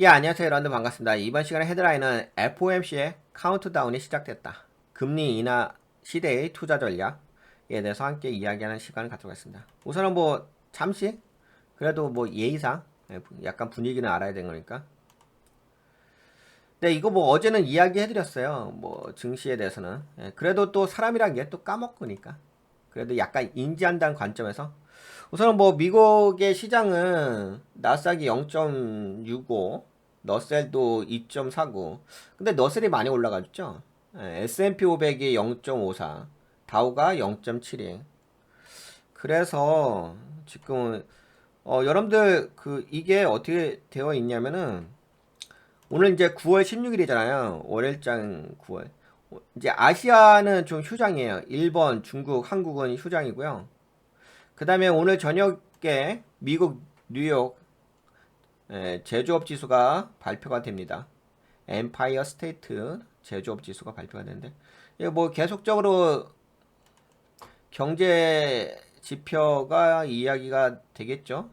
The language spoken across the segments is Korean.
예, 안녕하세요. 여러분들 반갑습니다. 이번 시간의 헤드라인은 FOMC의 카운트다운이 시작됐다. 금리 인하 시대의 투자 전략에 대해서 함께 이야기하는 시간을 갖도록 하겠습니다. 우선은 뭐 잠시 그래도 뭐 예의상 약간 분위기는 알아야 되는 거니까. 네, 이거 뭐 어제는 이야기 해드렸어요. 뭐 증시에 대해서는. 그래도 또 사람이란 게 또 까먹으니까. 그래도 약간 인지한다는 관점에서 우선은 뭐 미국의 시장은 나스닥이 0.65, 너셀도 2.49. 근데 너셀이 많이 올라가죠. S&P 500이 0.54, 다우가 0.72. 그래서 지금 여러분들 그 이게 어떻게 되어 있냐면은 오늘 이제 9월 16일이잖아요. 월요일장 9월. 이제 아시아는 좀 휴장이에요. 일본, 중국, 한국은 휴장이고요. 그 다음에 오늘 저녁에 미국 뉴욕 제조업 지수가 발표가 됩니다. 엠파이어 스테이트 제조업 지수가 발표가 되는데 이게 뭐 계속적으로 경제 지표가 이야기가 되겠죠.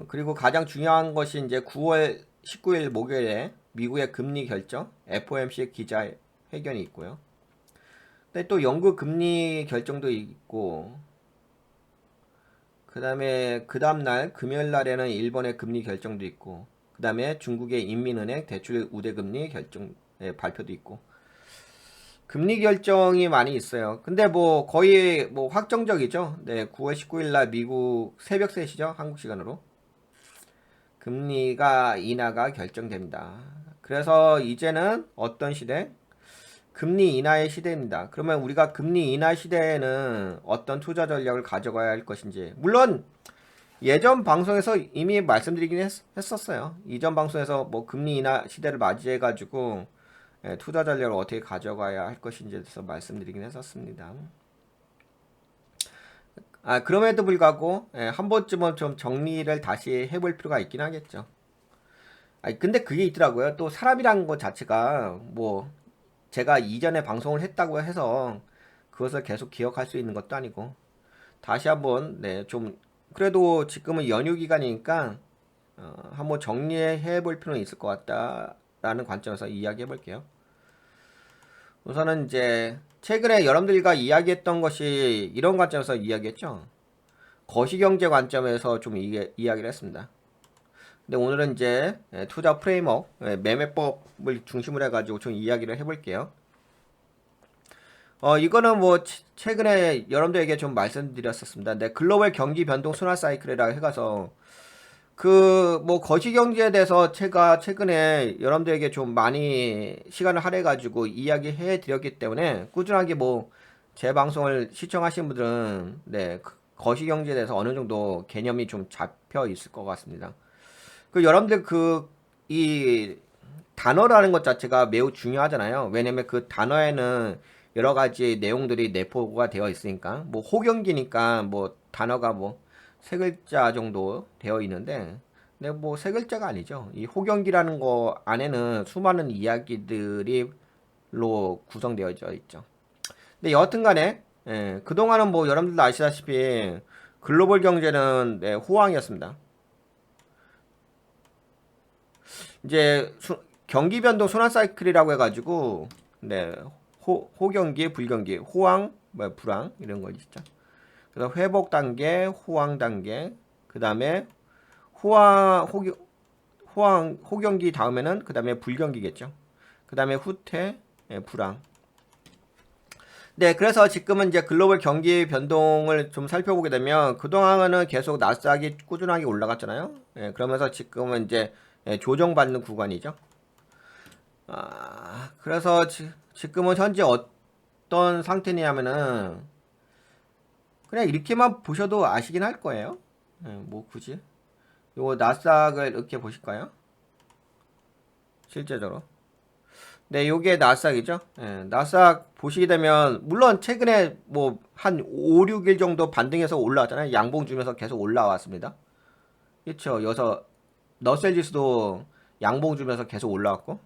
그리고 가장 중요한 것이 이제 9월 19일 목요일에 미국의 금리 결정 FOMC 기자회견이 있고요. 근데 또 영국 금리 결정도 있고 그 다음에 그 다음날 금요일 날에는 일본의 금리 결정도 있고 그 다음에 중국의 인민은행 대출 우대금리 결정 발표도 있고 금리 결정이 많이 있어요. 근데 뭐 거의 뭐 확정적이죠. 네, 9월 19일 날 미국 새벽 3시죠. 한국 시간으로. 금리가 인하가 결정됩니다. 그래서 이제는 어떤 시대? 금리 인하의 시대입니다. 그러면 우리가 금리 인하 시대에는 어떤 투자 전략을 가져가야 할 것인지. 물론 예전 방송에서 이미 말씀드리긴 했었어요. 이전 방송에서 뭐 금리 인하 시대를 맞이해가지고 투자 전략을 어떻게 가져가야 할 것인지에 대해서 말씀드리긴 했었습니다. 그럼에도 불구하고 한 번쯤은 좀 정리를 다시 해볼 필요가 있긴 하겠죠. 근데 그게 있더라고요. 또 사람이란 것 자체가 뭐 제가 이전에 방송을 했다고 해서 그것을 계속 기억할 수 있는 것도 아니고 다시 한번 좀 그래도 지금은 연휴 기간이니까 한번 정리해 볼 필요는 있을 것 같다라는 관점에서 이야기해 볼게요. 우선은 이제 최근에 여러분들과 이야기했던 것이 이런 관점에서 이야기했죠. 거시경제 관점에서 좀 이야기를 했습니다. 근데 오늘은 이제 투자 프레임워크, 매매법을 중심으로 해가지고 좀 이야기를 해볼게요. 이거는 뭐 최근에 여러분들에게 좀 말씀드렸었습니다. 근데 글로벌 경기 변동 순환 사이클이라고 해가서 그 뭐 거시경제에 대해서 제가 최근에 여러분들에게 좀 많이 시간을 할애가지고 이야기해 드렸기 때문에 꾸준하게 뭐 제 방송을 시청하신 분들은 거시경제에 대해서 어느 정도 개념이 좀 잡혀 있을 것 같습니다. 그 여러분들 그 이 단어라는 것 자체가 매우 중요하잖아요. 왜냐면 그 단어에는 여러 가지 내용들이 내포가 되어 있으니까 뭐 호경기니까 뭐 단어가 뭐 세 글자 정도 되어 있는데 근데 뭐 세 글자가 아니죠. 이 호경기라는 거 안에는 수많은 이야기들이 로 구성되어 있죠. 근데 여하튼간에 그동안은 뭐 여러분들도 아시다시피 글로벌 경제는 호황이었습니다. 이제 경기 변동 순환 사이클이라고 해가지고 호경기, 불경기, 호황, 뭐 불황 이런 거 있죠. 그래서 회복 단계, 호황 단계, 그 다음에 호경기 다음에는 그 다음에 불경기겠죠. 그 다음에 후퇴, 불황. 네, 그래서 지금은 이제 글로벌 경기 변동을 좀 살펴보게 되면 그동안은 계속 나스닥이 꾸준하게 올라갔잖아요. 그러면서 지금은 이제 조정받는 구간이죠. 그래서 지금은 현재 어떤 상태냐면은 그냥 이렇게만 보셔도 아시긴 할 거예요. 뭐 굳이 요거 나스닥을 이렇게 보실까요? 실제적으로. 네, 요게 나스닥이죠. 나스닥 보시게 되면 물론 최근에 뭐 한 5, 6일 정도 반등해서 올라왔잖아요. 양봉 주면서 계속 올라왔습니다. 그렇죠. 여기서 너셀 지수도 양봉 주면서 계속 올라왔고.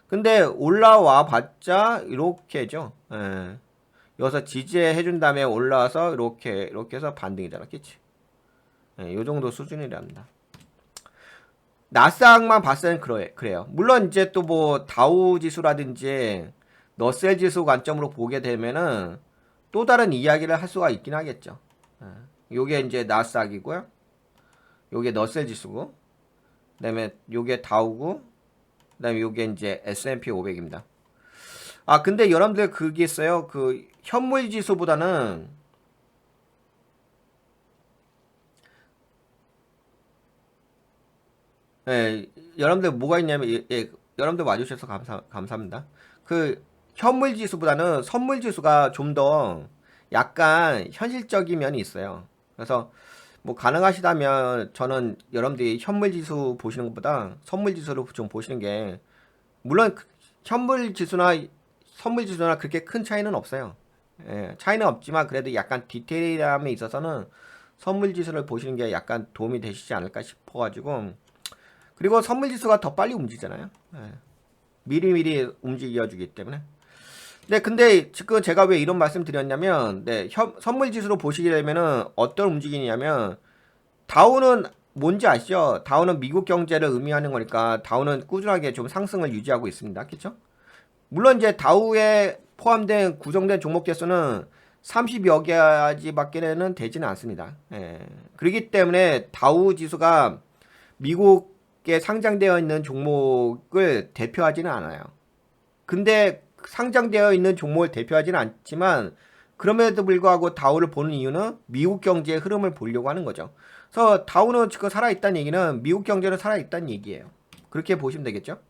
근데 올라와 봤자 이렇게죠. 여기서 지지해 준 다음에 올라와서 이렇게 해서 반등이잖아. 그치? 요 정도 수준이랍니다. 나스닥만 봤을 때는 그래요. 물론 이제 또 뭐 다우 지수라든지 너셀 지수 관점으로 보게 되면은 또 다른 이야기를 할 수가 있긴 하겠죠. 요게 이제 나스닥이고요. 요게 너셀 지수고, 그다음에 요게 다우고, 그다음에 요게 이제 S&P 500입니다. 아 근데 여러분들 그게 있어요. 그 현물 지수보다는 예, 여러분들 뭐가 있냐면 여러분들 와주셔서 감사합니다. 그 현물 지수보다는 선물 지수가 좀 더 약간 현실적인 면이 있어요. 그래서 뭐 가능하시다면 저는 여러분들이 현물 지수 보시는 것보다 선물 지수를 좀 보시는 게 물론 현물 지수나 선물 지수나 그렇게 큰 차이는 없어요. 예, 차이는 없지만 그래도 약간 디테일함에 있어서는 선물 지수를 보시는 게 약간 도움이 되시지 않을까 싶어가지고 그리고 선물 지수가 더 빨리 움직이잖아요. 예, 미리미리 움직여주기 때문에. 네, 근데 지금 제가 왜 이런 말씀 드렸냐면, 네, 선물 지수로 보시게 되면은 어떤 움직임이냐면, 다우는 뭔지 아시죠? 다우는 미국 경제를 의미하는 거니까 다우는 꾸준하게 좀 상승을 유지하고 있습니다. 그렇죠? 물론 이제 다우에 포함된 구성된 종목 개수는 30여 가지밖에는 되지는 않습니다. 예. 그렇기 때문에 다우 지수가 미국에 상장되어 있는 종목을 대표하지는 않아요. 근데 상장되어 있는 종목을 대표하지는 않지만 그럼에도 불구하고 다우를 보는 이유는 미국 경제의 흐름을 보려고 하는 거죠. 그래서 다우는 지금 살아있다는 얘기는 미국 경제는 살아있다는 얘기예요. 그렇게 보시면 되겠죠.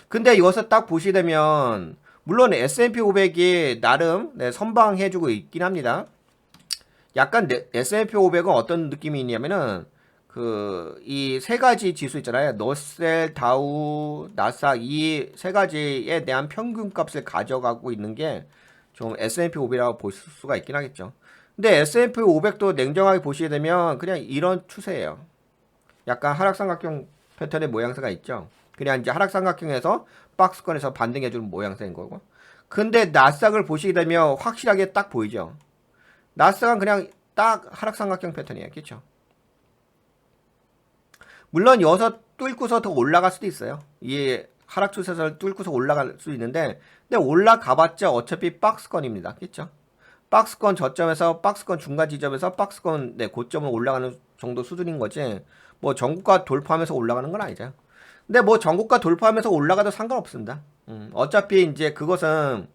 근데 이것을 딱 보시게 되면 물론 S&P 500이 나름 선방해주고 있긴 합니다. 약간 S&P 500은 어떤 느낌이 있냐면은 그 이 세 가지 지수 있잖아요. 너셀, 다우, 나스닥 이 세 가지에 대한 평균 값을 가져가고 있는 게 좀 S&P 500이라고 볼 수가 있긴 하겠죠. 근데 S&P 500도 냉정하게 보시게 되면 그냥 이런 추세예요. 약간 하락삼각형 패턴의 모양새가 있죠. 그냥 이제 하락삼각형에서 박스권에서 반등해주는 모양새인 거고. 근데 나스닥을 보시게 되면 확실하게 딱 보이죠. 나스닥은 그냥 딱 하락삼각형 패턴이에요. 그렇죠? 물론 여기서 뚫고서 더 올라갈 수도 있어요. 이 하락 추세선을 뚫고서 올라갈 수 있는데, 근데 올라가봤자 어차피 박스권입니다. 그렇죠? 박스권 저점에서 박스권 중간 지점에서 박스권 고점을 올라가는 정도 수준인 거지. 뭐 전국가 돌파하면서 올라가는 건 아니죠. 근데 뭐 전국가 돌파하면서 올라가도 상관없습니다. 어차피 이제 그것은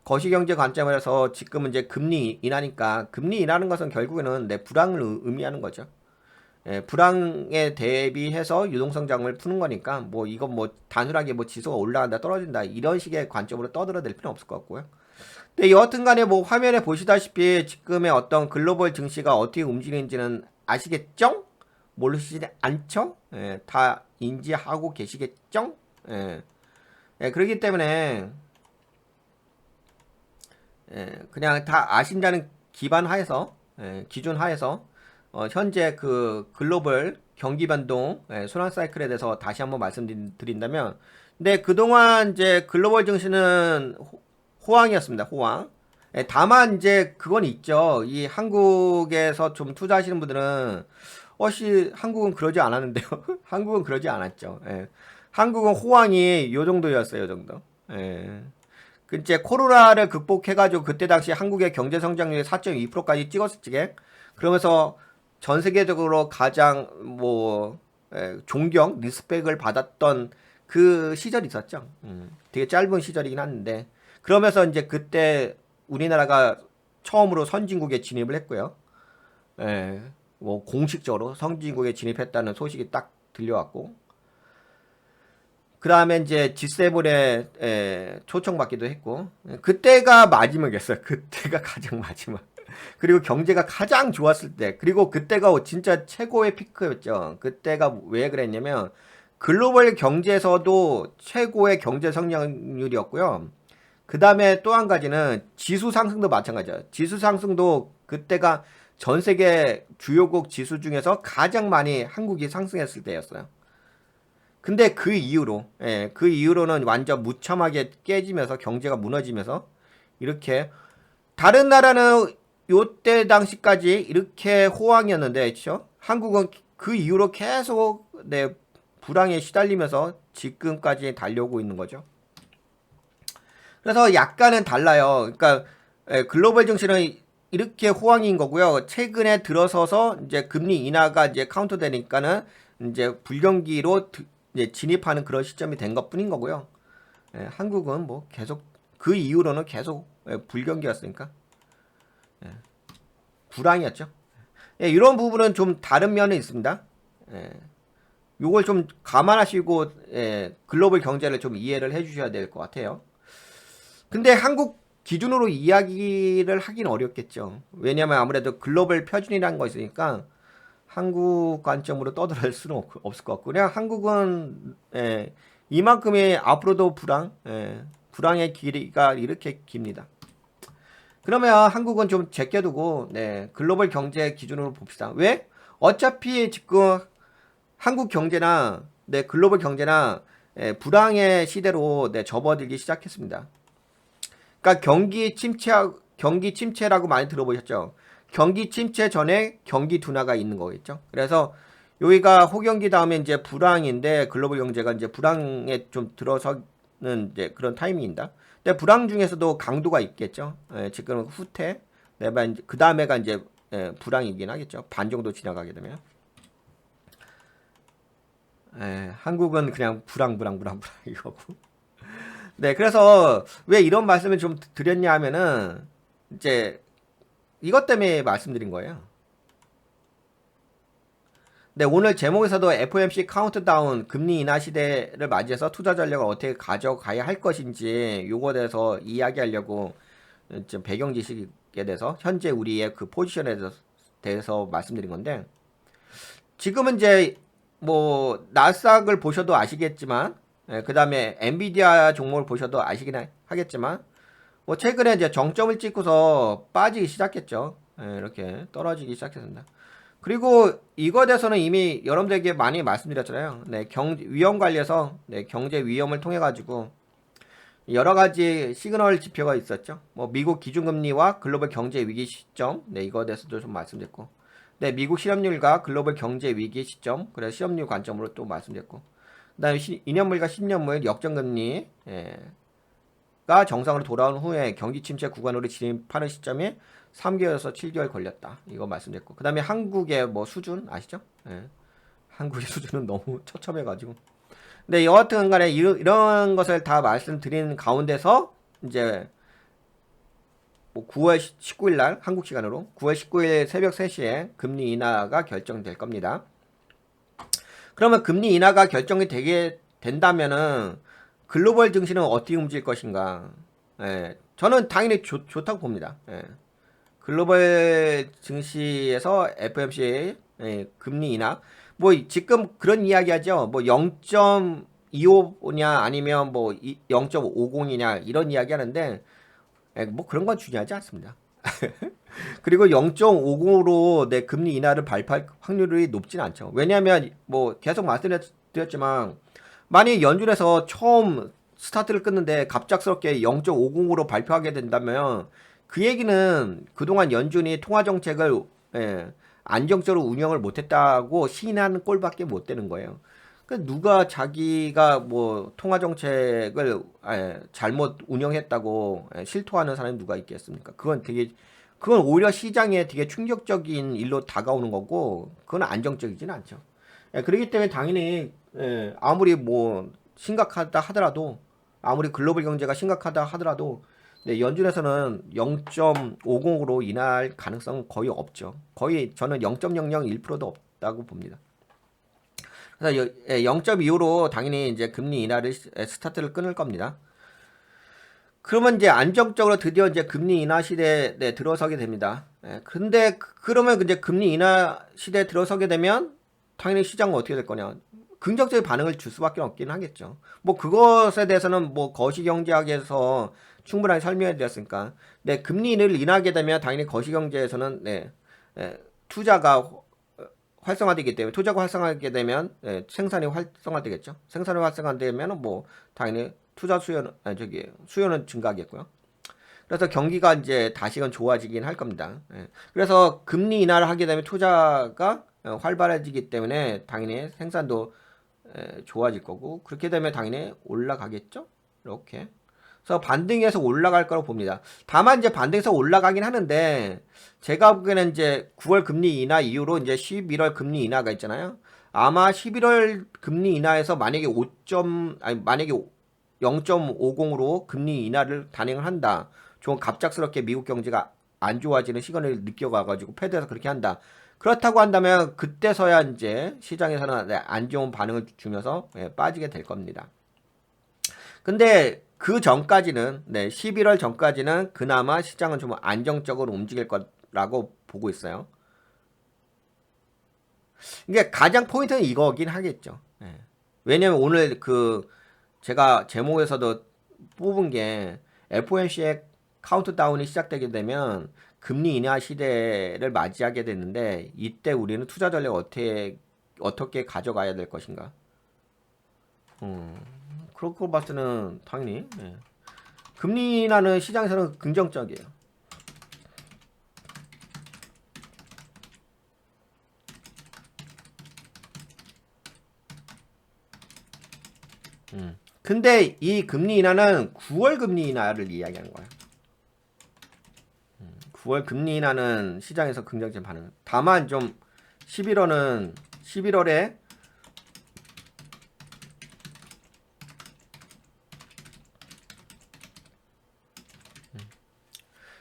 거시경제 관점에서 지금은 이제 금리 인하니까 금리 인하는 것은 결국에는 내 불황을 의미하는 거죠. 예, 불황에 대비해서 유동성장을 푸는 거니까 뭐 이건 뭐 단순하게 뭐 지수가 올라간다 떨어진다 이런 식의 관점으로 떠들어댈 필요는 없을 것 같고요. 근데 여하튼 간에 뭐 화면에 보시다시피 지금의 어떤 글로벌 증시가 어떻게 움직이는지는 아시겠죠? 모르시지 않죠? 예, 다 인지하고 계시겠죠? 예, 예, 그렇기 때문에 그냥 다 아신다는 기반 하에서 기준 하에서 현재 그 글로벌 경기 변동 순환 사이클에 대해서 다시 한번 말씀드린다면 근데 그동안 이제 글로벌 증시는 호황이었습니다. 호황. 다만 이제 그건 있죠. 이 한국에서 좀 투자하시는 분들은 한국은 그러지 않았는데요. 한국은 그러지 않았죠. 한국은 호황이 요 정도였어요. 요 정도. 그 이제 코로나를 극복해가지고 그때 당시 한국의 경제 성장률이 4.2%까지 찍었을 때 그러면서 전 세계적으로 가장 뭐 존경, 리스펙을 받았던 그 시절이 있었죠. 되게 짧은 시절이긴 한데 그러면서 이제 그때 우리나라가 처음으로 선진국에 진입을 했고요. 뭐 공식적으로 선진국에 진입했다는 소식이 딱 들려왔고 그 다음에 이제 G7에 초청받기도 했고 그때가 마지막이었어요. 그때가 가장 마지막. 그리고 경제가 가장 좋았을 때 그리고 그때가 진짜 최고의 피크였죠. 그때가 왜 그랬냐면 글로벌 경제에서도 최고의 경제 성장률이었고요. 그 다음에 또 한 가지는 지수 상승도 마찬가지예요. 지수 상승도 그때가 전 세계 주요국 지수 중에서 가장 많이 한국이 상승했을 때였어요. 근데 그 이후로는 완전 무참하게 깨지면서 경제가 무너지면서 이렇게 다른 나라는 요때 당시까지 이렇게 호황이었는데, 그렇죠? 한국은 그 이후로 계속 불황에 시달리면서 지금까지 달려오고 있는 거죠. 그래서 약간은 달라요. 그러니까 글로벌 증시는 이렇게 호황인 거고요. 최근에 들어서서 이제 금리 인하가 이제 카운터 되니까는 이제 불경기로 이제 진입하는 그런 시점이 된 것뿐인 거고요. 한국은 뭐 계속 그 이후로는 계속 불경기였으니까 불황이었죠. 이런 부분은 좀 다른 면은 있습니다. 요걸 좀 감안하시고 글로벌 경제를 좀 이해를 해주셔야 될 것 같아요. 근데 한국 기준으로 이야기를 하긴 어렵겠죠. 왜냐면 아무래도 글로벌 표준이라는 거 있으니까 한국 관점으로 떠들을 수는 없을 것 같고, 그냥 한국은 이만큼의 앞으로도 불황의 길이가 이렇게 깁니다. 그러면 한국은 좀 제껴두고 글로벌 경제 기준으로 봅시다. 왜? 어차피 지금 한국 경제나 글로벌 경제나 불황의 시대로 접어들기 시작했습니다. 그러니까 경기 침체라고 많이 들어보셨죠? 경기 침체 전에 경기 둔화가 있는 거겠죠. 그래서 여기가 호경기 다음에 이제 불황인데 글로벌 경제가 이제 불황에 좀 들어서는 이제 그런 타이밍입니다. 근데 불황 중에서도 강도가 있겠죠. 지금은 후퇴, 그 다음에가 이제 불황이긴 하겠죠. 반 정도 지나가게 되면. 한국은 그냥 불황 이거고. 네, 그래서 왜 이런 말씀을 좀 드렸냐 하면은 이제 이것 때문에 말씀드린 거예요. 네, 오늘 제목에서도 FOMC 카운트다운 금리 인하 시대를 맞이해서 투자 전략을 어떻게 가져가야 할 것인지 요거에 대해서 이야기하려고 좀 배경 지식에 대해서 현재 우리의 그 포지션에 대해서 말씀드린 건데, 지금은 이제 뭐 나스닥을 보셔도 아시겠지만 그 다음에 엔비디아 종목을 보셔도 아시긴 하겠지만 뭐 최근에 이제 정점을 찍고서 빠지기 시작했죠. 이렇게 떨어지기 시작했습니다. 그리고 이거에 대해서는 이미 여러분들에게 많이 말씀드렸잖아요. 위험 관리에서 경제 위험을 통해 가지고 여러 가지 시그널 지표가 있었죠. 뭐 미국 기준금리와 글로벌 경제 위기 시점, 이거에 대해서도 좀 말씀드렸고, 미국 실업률과 글로벌 경제 위기 시점, 그래서 실업률 관점으로 또 말씀드렸고, 그다음에 2년물과 10년물 역전금리가 정상으로 돌아온 후에 경기 침체 구간으로 진입하는 시점이 3개월에서 7개월 걸렸다. 이거 말씀드렸고, 그 다음에 한국의 뭐 수준 아시죠? 한국의 수준은 너무 처참해가지고. 근데 여하튼 간에 이런 것을 다 말씀드린 가운데서 이제 뭐 9월 19일 날 한국 시간으로 9월 19일 새벽 3시에 금리 인하가 결정될 겁니다. 그러면 금리 인하가 결정이 되게 된다면은 글로벌 증시는 어떻게 움직일 것인가? 저는 당연히 좋다고 봅니다. 글로벌 증시에서 FOMC 금리 인하, 뭐 지금 그런 이야기 하죠. 뭐 0.25냐 아니면 뭐 0.50이냐 이런 이야기 하는데 뭐 그런 건 중요하지 않습니다. 그리고 0.50으로 내 금리 인하를 발표할 확률이 높진 않죠. 왜냐하면 뭐 계속 말씀드렸지만 만약 연준에서 처음 스타트를 끊는데 갑작스럽게 0.50으로 발표하게 된다면 그 얘기는 그동안 연준이 통화 정책을 안정적으로 운영을 못했다고 시인하는 꼴밖에 못 되는 거예요. 누가 자기가 뭐 통화 정책을 잘못 운영했다고 실토하는 사람이 누가 있겠습니까? 그건 오히려 시장에 되게 충격적인 일로 다가오는 거고, 그건 안정적이진 않죠. 그렇기 때문에 당연히 아무리 뭐 심각하다 하더라도, 아무리 글로벌 경제가 심각하다 하더라도 연준에서는 0.50으로 인할 가능성은 거의 없죠. 거의 저는 0.001%도 없다고 봅니다. 그래서 0.25로 당연히 이제 금리 인하를 스타트를 끊을 겁니다. 그러면 이제 안정적으로 드디어 이제 금리 인하 시대에 들어서게 됩니다. 근데 그러면 이제 금리 인하 시대에 들어서게 되면 당연히 시장은 어떻게 될 거냐? 긍정적인 반응을 줄 수밖에 없긴 하겠죠. 뭐 그것에 대해서는 뭐 거시경제학에서 충분하게 설명해 드렸으니까. 금리를 인하게 되면 당연히 거시경제에서는 투자가 활성화되기 때문에, 투자가 활성화하게 되면 생산이 활성화되겠죠. 생산이 활성화되면 뭐 당연히 투자 수요는 증가하겠고요. 그래서 경기가 이제 다시금 좋아지긴 할 겁니다. 그래서 금리 인하를 하게 되면 투자가 활발해지기 때문에 당연히 생산도 좋아질 거고 그렇게 되면 당연히 올라가겠죠. 이렇게. 그래서 반등해서 올라갈 거라고 봅니다. 다만 이제 반등해서 올라가긴 하는데 제가 보기에는 이제 9월 금리 인하 이후로 이제 11월 금리 인하가 있잖아요. 아마 11월 금리 인하에서 만약에 0.50으로 금리 인하를 단행을 한다. 좀 갑작스럽게 미국 경제가 안 좋아지는 시간을 느껴가지고 패드에서 그렇게 한다. 그렇다고 한다면 그때서야 이제 시장에서는 안 좋은 반응을 주면서 빠지게 될 겁니다. 근데 그 전까지는 11월 전까지는 그나마 시장은 좀 안정적으로 움직일 거라고 보고 있어요. 이게 가장 포인트는 이거긴 하겠죠. 왜냐면 오늘 제가 제목에서도 뽑은 게 FOMC의 카운트다운이 시작되게 되면 금리 인하 시대를 맞이하게 되는데 이때 우리는 투자 전략 어떻게 가져가야 될 것인가? 그럴 거 봤을 때는 당연히 금리 인하는 시장에서는 긍정적이에요. 근데 이 금리 인하는 9월 금리 인하를 이야기하는 거야. 9월 금리 인하는 시장에서 긍정적 반응. 다만 좀 11월에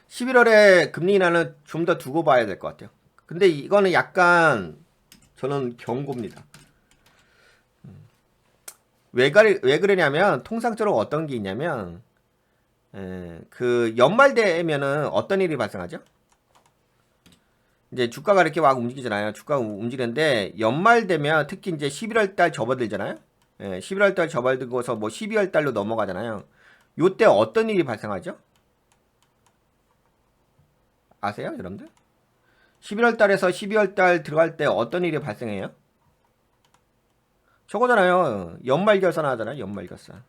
11월에 금리 인하는 좀 더 두고 봐야 될 것 같아요. 근데 이거는 약간 저는 경고입니다. 왜 그러냐면 통상적으로 어떤 게 있냐면 그 연말 되면은 어떤 일이 발생하죠? 이제 주가가 이렇게 막 움직이잖아요. 주가가 움직이는데 연말 되면 특히 이제 11월 달 접어들잖아요. 11월 달 접어들고서 뭐 12월 달로 넘어가잖아요. 요때 어떤 일이 발생하죠? 아세요, 여러분들? 11월 달에서 12월 달 들어갈 때 어떤 일이 발생해요? 저거잖아요. 연말 결산 하잖아요. 연말 결산.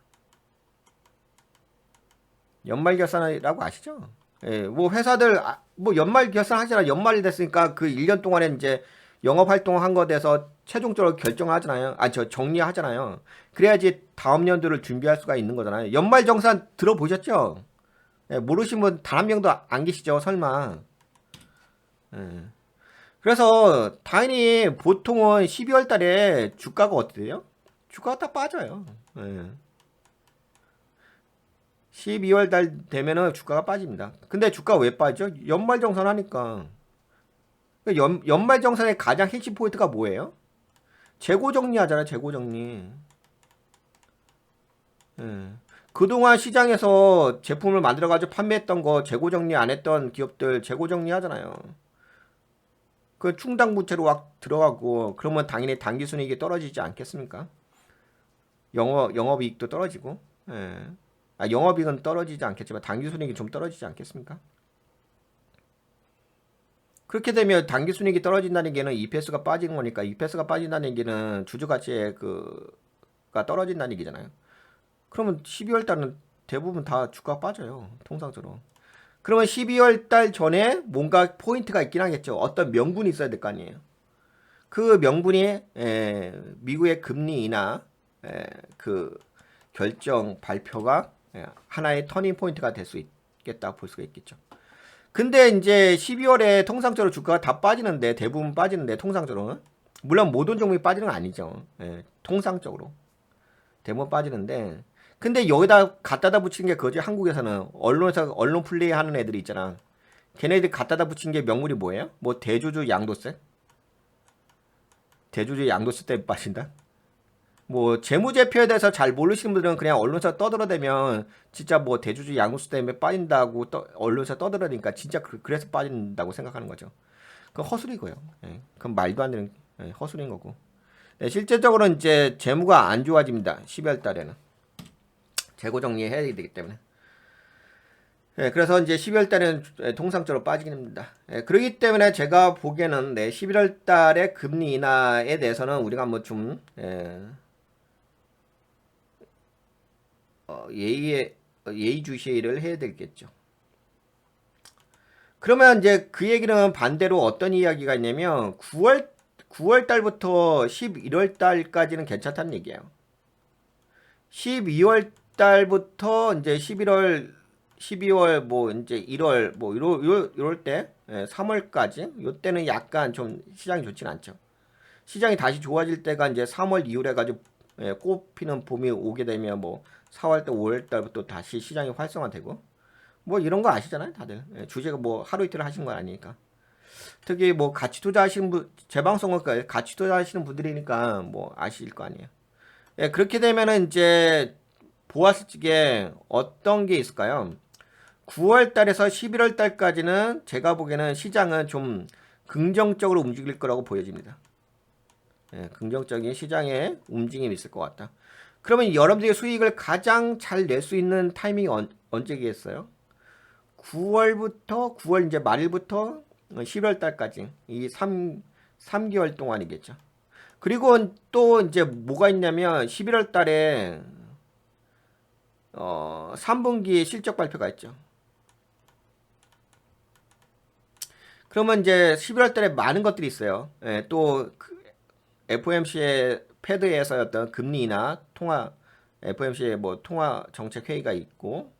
연말 결산이라고 아시죠? 예, 뭐 회사들 뭐 연말 결산 하잖아. 연말이 됐으니까 그 1년 동안에 이제 영업 활동한 거 돼서 최종적으로 결정하잖아요. 저 정리하잖아요. 그래야지 다음 연도를 준비할 수가 있는 거잖아요. 연말 정산 들어보셨죠? 예, 모르신 분 단 한 명도 안 계시죠? 설마. 예. 그래서 당연히 보통은 12월 달에 주가가 어떻게 돼요? 주가가 다 빠져요. 예. 12월 달 되면은 주가가 빠집니다. 근데 주가 왜 빠져? 연말정산 하니까. 연말정산의 가장 핵심 포인트가 뭐예요? 재고 정리하잖아, 재고 정리. 예. 그동안 시장에서 제품을 만들어가지고 판매했던 거 재고 정리 안 했던 기업들 재고 정리 하잖아요. 그 충당 부채로 확 들어가고, 그러면 당연히 당기순이익이 떨어지지 않겠습니까? 영업이익도 떨어지고, 예. 영업이익은 떨어지지 않겠지만 당기순이익이 좀 떨어지지 않겠습니까? 그렇게 되면 당기순이익이 떨어진다는 얘기는 EPS가 빠지는 거니까 EPS가 빠진다는 얘기는 주주가치의 그가 떨어진다는 얘기잖아요. 그러면 12월 달은 대부분 다 주가가 빠져요. 통상적으로. 그러면 12월 달 전에 뭔가 포인트가 있긴 하겠죠. 어떤 명분이 있어야 될 거 아니에요. 그 명분이 미국의 금리 인하 그 결정 발표가 하나의 터닝 포인트가 될 수 있겠다 볼 수가 있겠죠. 근데 이제 12월에 통상적으로 주가가 다 빠지는데 대부분 빠지는데 통상적으로는 물론 모든 종목이 빠지는 건 아니죠. 통상적으로 대부분 빠지는데 근데 여기다 갖다다 붙이는 게 그거지. 한국에서는 언론에서 언론 플레이 하는 애들이 있잖아. 걔네들 갖다다 붙인 게 명물이 뭐예요? 뭐 대주주 양도세? 대주주 양도세 때문에 빠진다? 뭐 재무제표에 대해서 잘 모르시는 분들은 그냥 언론사 떠들어대면 진짜 뭐 대주주 양도세 때문에 빠진다고 언론사 떠들어대니까 진짜 그래서 빠진다고 생각하는 거죠. 그건 허술이고요. 그건 말도 안 되는 허술인 거고. 실제적으로 이제 재무가 안 좋아집니다. 12월 달에는 재고 정리해야 되기 때문에. 그래서 이제 12월 달에는 통상적으로 빠지긴 합니다. 그렇기 때문에 제가 보기에는 11월 달에 금리 인하에 대해서는 우리가 뭐 좀 예의주시를 해야 되겠죠. 그러면 이제 그 얘기는 반대로 어떤 이야기가 있냐면 9월 9월 달부터 11월 달까지는 괜찮다는 얘기예요. 12월 달부터 이제 11월, 12월 뭐 이제 1월 뭐 이럴 때 3월까지 요때는 약간 좀 시장이 좋진 않죠. 시장이 다시 좋아질 때가 이제 3월 이후로 해가지고 꽃 피는 봄이 오게 되면 뭐 4월 달, 5월 달부터 다시 시장이 활성화되고 뭐 이런 거 아시잖아요, 다들. 주제가 뭐 하루 이틀 하신 건 아니니까. 특히 뭐 같이 투자하시는 분, 제 방송을 같이 투자하시는 분들이니까 뭐 아실 거 아니에요. 그렇게 되면은 이제 보았을 적에 어떤 게 있을까요? 9월 달에서 11월 달까지는 제가 보기에는 시장은 좀 긍정적으로 움직일 거라고 보여집니다. 긍정적인 시장의 움직임이 있을 것 같다. 그러면 여러분들의 수익을 가장 잘 낼 수 있는 타이밍이 언제겠어요? 9월 이제 말일부터 11월 달까지 이 3개월 동안이겠죠. 그리고 또 이제 뭐가 있냐면 11월 달에 3분기 실적 발표가 있죠. 그러면 이제 11월 달에 많은 것들이 있어요. 또 FOMC의 패드에서였던 금리나 통화 FOMC의 뭐 통화 정책 회의가 있고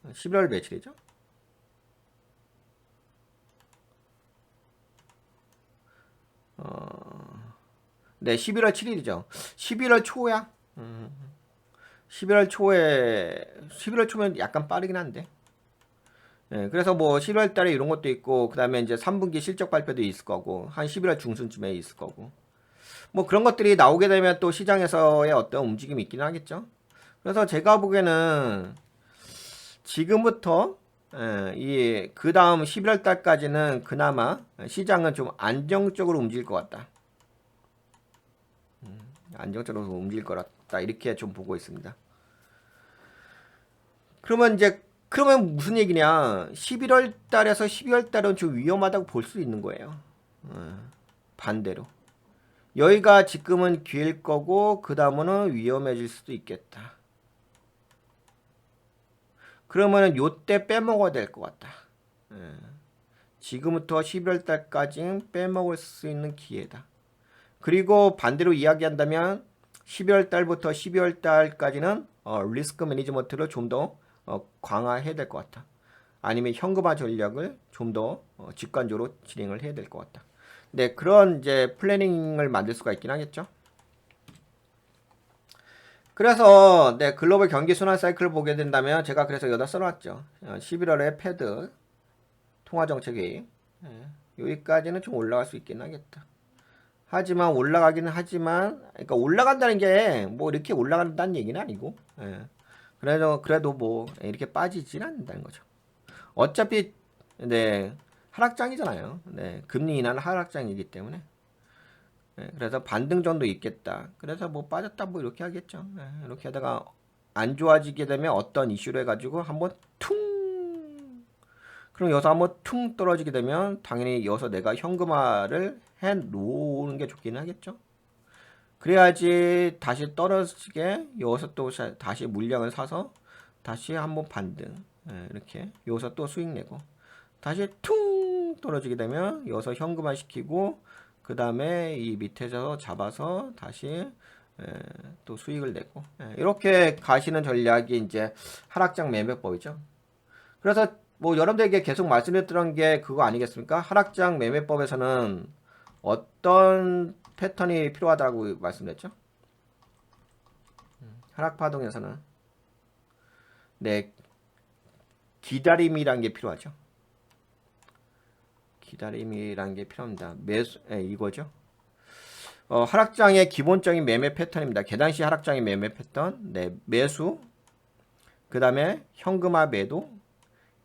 11월 며칠이죠? 네, 11월 7일이죠. 11월 초야. 11월 초면 약간 빠르긴 한데. 그래서 뭐 11월 달에 이런 것도 있고, 그 다음에 이제 3분기 실적 발표도 있을 거고, 한 11월 중순쯤에 있을 거고. 뭐 그런 것들이 나오게 되면 또 시장에서의 어떤 움직임이 있긴 하겠죠. 그래서 제가 보기에는 지금부터 그 다음 11월 달까지는 그나마 시장은 좀 안정적으로 움직일 것 같다. 안정적으로 움직일 것 같다. 이렇게 좀 보고 있습니다. 그러면 무슨 얘기냐? 11월 달에서 12월 달은 좀 위험하다고 볼 수 있는 거예요. 반대로. 여기가 지금은 기회일 거고 그 다음은 위험해질 수도 있겠다. 그러면은 요때 빼먹어야 될 것 같다. 지금부터 11월 달까지 빼먹을 수 있는 기회다. 그리고 반대로 이야기한다면 12월 달부터 12월 달까지는 리스크 매니지먼트를 좀 더 강화해야 될 것 같다. 아니면 현금화 전략을 좀 더 직관적으로 진행을 해야 될 것 같다. 네, 그런 이제 플래닝을 만들 수가 있긴 하겠죠. 그래서 네, 글로벌 경기 순환 사이클을 보게 된다면 제가 그래서 여기다 써놨죠. 11월에 패드 통화정책회의 여기까지는 좀 올라갈 수 있긴 하겠다. 하지만 올라가기는 하지만 그러니까 올라간다는 게 뭐 이렇게 올라간다는 얘기는 아니고 그래도 뭐 이렇게 빠지진 않는다는 거죠. 어차피 네 하락장이잖아요. 네 금리 인하는 하락장이기 때문에 그래서 반등 정도 있겠다. 그래서 뭐 빠졌다 뭐 이렇게 하겠죠. 이렇게 하다가 안 좋아지게 되면 어떤 이슈로 해가지고 한번 퉁 그럼 여기서 한번 퉁 떨어지게 되면 당연히 여기서 내가 현금화를 해 놓는 게 좋긴 하겠죠. 그래야지 다시 떨어지게 여기서 또 다시 물량을 사서 다시 한번 반등 이렇게 여기서 또 수익 내고 다시 퉁 떨어지게 되면 여기서 현금화 시키고 그 다음에 이 밑에서 잡아서 다시 또 수익을 내고 이렇게 가시는 전략이 이제 하락장 매매법이죠. 그래서 뭐 여러분들에게 계속 말씀드렸던 게 그거 아니겠습니까? 하락장 매매법에서는 어떤 패턴이 필요하다고 말씀드렸죠? 하락파동에서는 네 기다림이란 게 필요하죠. 기다림이란 게 필요합니다. 이거죠. 하락장의 기본적인 매매 패턴입니다. 계단식 하락장의 매매 패턴, 네 매수, 그 다음에 현금화 매도,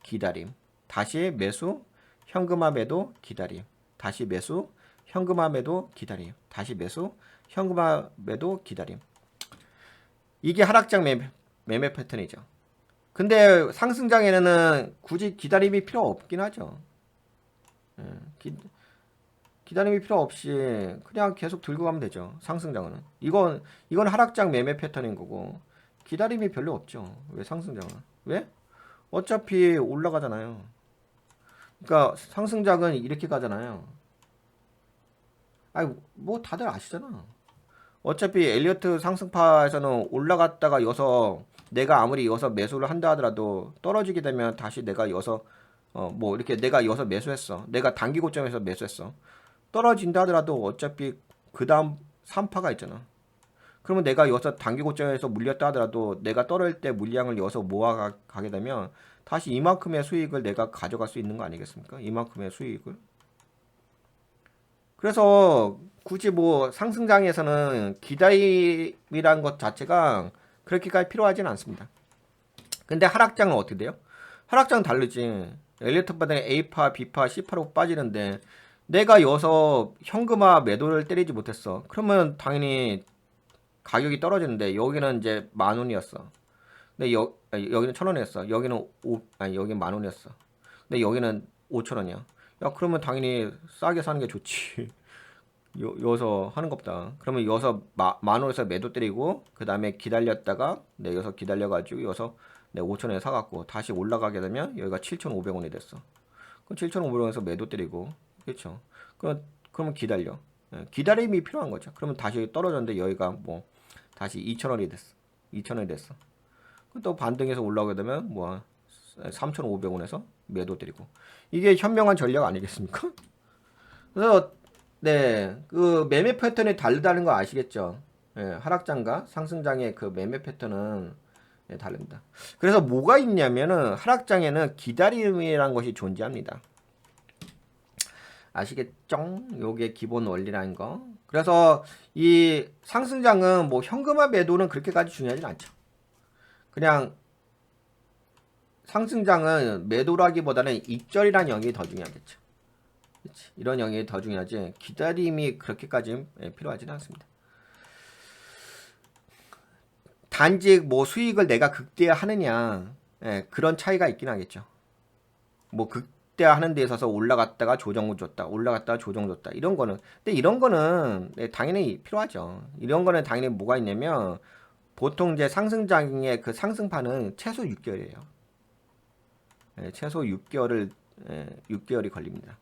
기다림, 다시 매수, 현금화 매도, 기다림, 다시 매수, 현금화 매도, 기다림, 다시 매수, 현금화 매도, 기다림. 이게 하락장 매매 패턴이죠. 근데 상승장에는 굳이 기다림이 필요 없긴 하죠. 기다림이 필요 없이 그냥 계속 들고 가면 되죠. 상승장은. 이건 하락장 매매 패턴인 거고 기다림이 별로 없죠. 왜 상승장은? 왜? 어차피 올라가잖아요. 그러니까 상승장은 이렇게 가잖아요. 아니 뭐 다들 아시잖아. 어차피 엘리어트 상승파에서는 올라갔다가 여서 내가 아무리 여서 매수를 한다 하더라도 떨어지게 되면 다시 내가 여서 뭐 이렇게 내가 여서 매수했어. 내가 단기 고점에서 매수했어. 떨어진다 하더라도 어차피 그 다음 3파가 있잖아. 그러면 내가 여기서 단기 고점에서 물렸다 하더라도 내가 떨어질 때 물량을 여기서 모아가게 되면 다시 이만큼의 수익을 내가 가져갈 수 있는 거 아니겠습니까? 이만큼의 수익을. 그래서 굳이 뭐 상승장에서는 기다림이란 것 자체가 그렇게까지 필요하진 않습니다. 근데 하락장은 어떻게 돼요? 하락장은 다르지. 엘리어트 바닥에 A파, B파, C파로 빠지는데 내가 여기서 현금화 매도를 때리지 못했어. 그러면 당연히 가격이 떨어지는데 여기는 이제 10,000원이었어. 근데 여기는 1,000원이었어. 여기는 여기는 10,000원이었어. 근데 여기는 5,000원이야. 야, 그러면 당연히 싸게 사는 게 좋지. 여기서 하는 것보다. 그러면 여기서 10,000원에서 매도 때리고 그 다음에 기다렸다가 여기서 기다려가지고 여기서 5,000원에 사갖고 다시 올라가게 되면 여기가 7,500원이 됐어. 그럼 7,500원에서 매도 때리고 그렇죠. 그러면 기다려. 기다림이 필요한 거죠. 그러면 다시 떨어졌는데 여기가 뭐 다시 2,000원이 됐어. 2,000원이 됐어. 또 반등해서 올라오게 되면 뭐 3,500원에서 매도 때리고 이게 현명한 전략 아니겠습니까? 그래서 네, 그 매매 패턴이 다르다는 거 아시겠죠? 예, 하락장과 상승장의 그 매매 패턴은 다릅니다. 그래서 뭐가 있냐면은 하락장에는 기다림이라는 것이 존재합니다. 아시겠죠? 요게 기본 원리라는 거. 그래서 이 상승장은 뭐 현금화 매도는 그렇게까지 중요하진 않죠. 그냥 상승장은 매도라기보다는 익절이라는 영역이 더 중요하겠죠. 그치? 이런 영역이 더 중요하지 기다림이 그렇게까지 필요하지는 않습니다. 단지 뭐 수익을 내가 극대화하느냐 그런 차이가 있긴 하겠죠. 뭐 극대화하는 데 있어서 올라갔다가 조정 줬다 올라갔다가 조정 줬다 이런 거는 근데 이런 거는 당연히 필요하죠. 이런 거는 당연히 뭐가 있냐면 보통 이제 상승장의 그 상승판은 최소 6개월이에요. 최소 6개월이 걸립니다.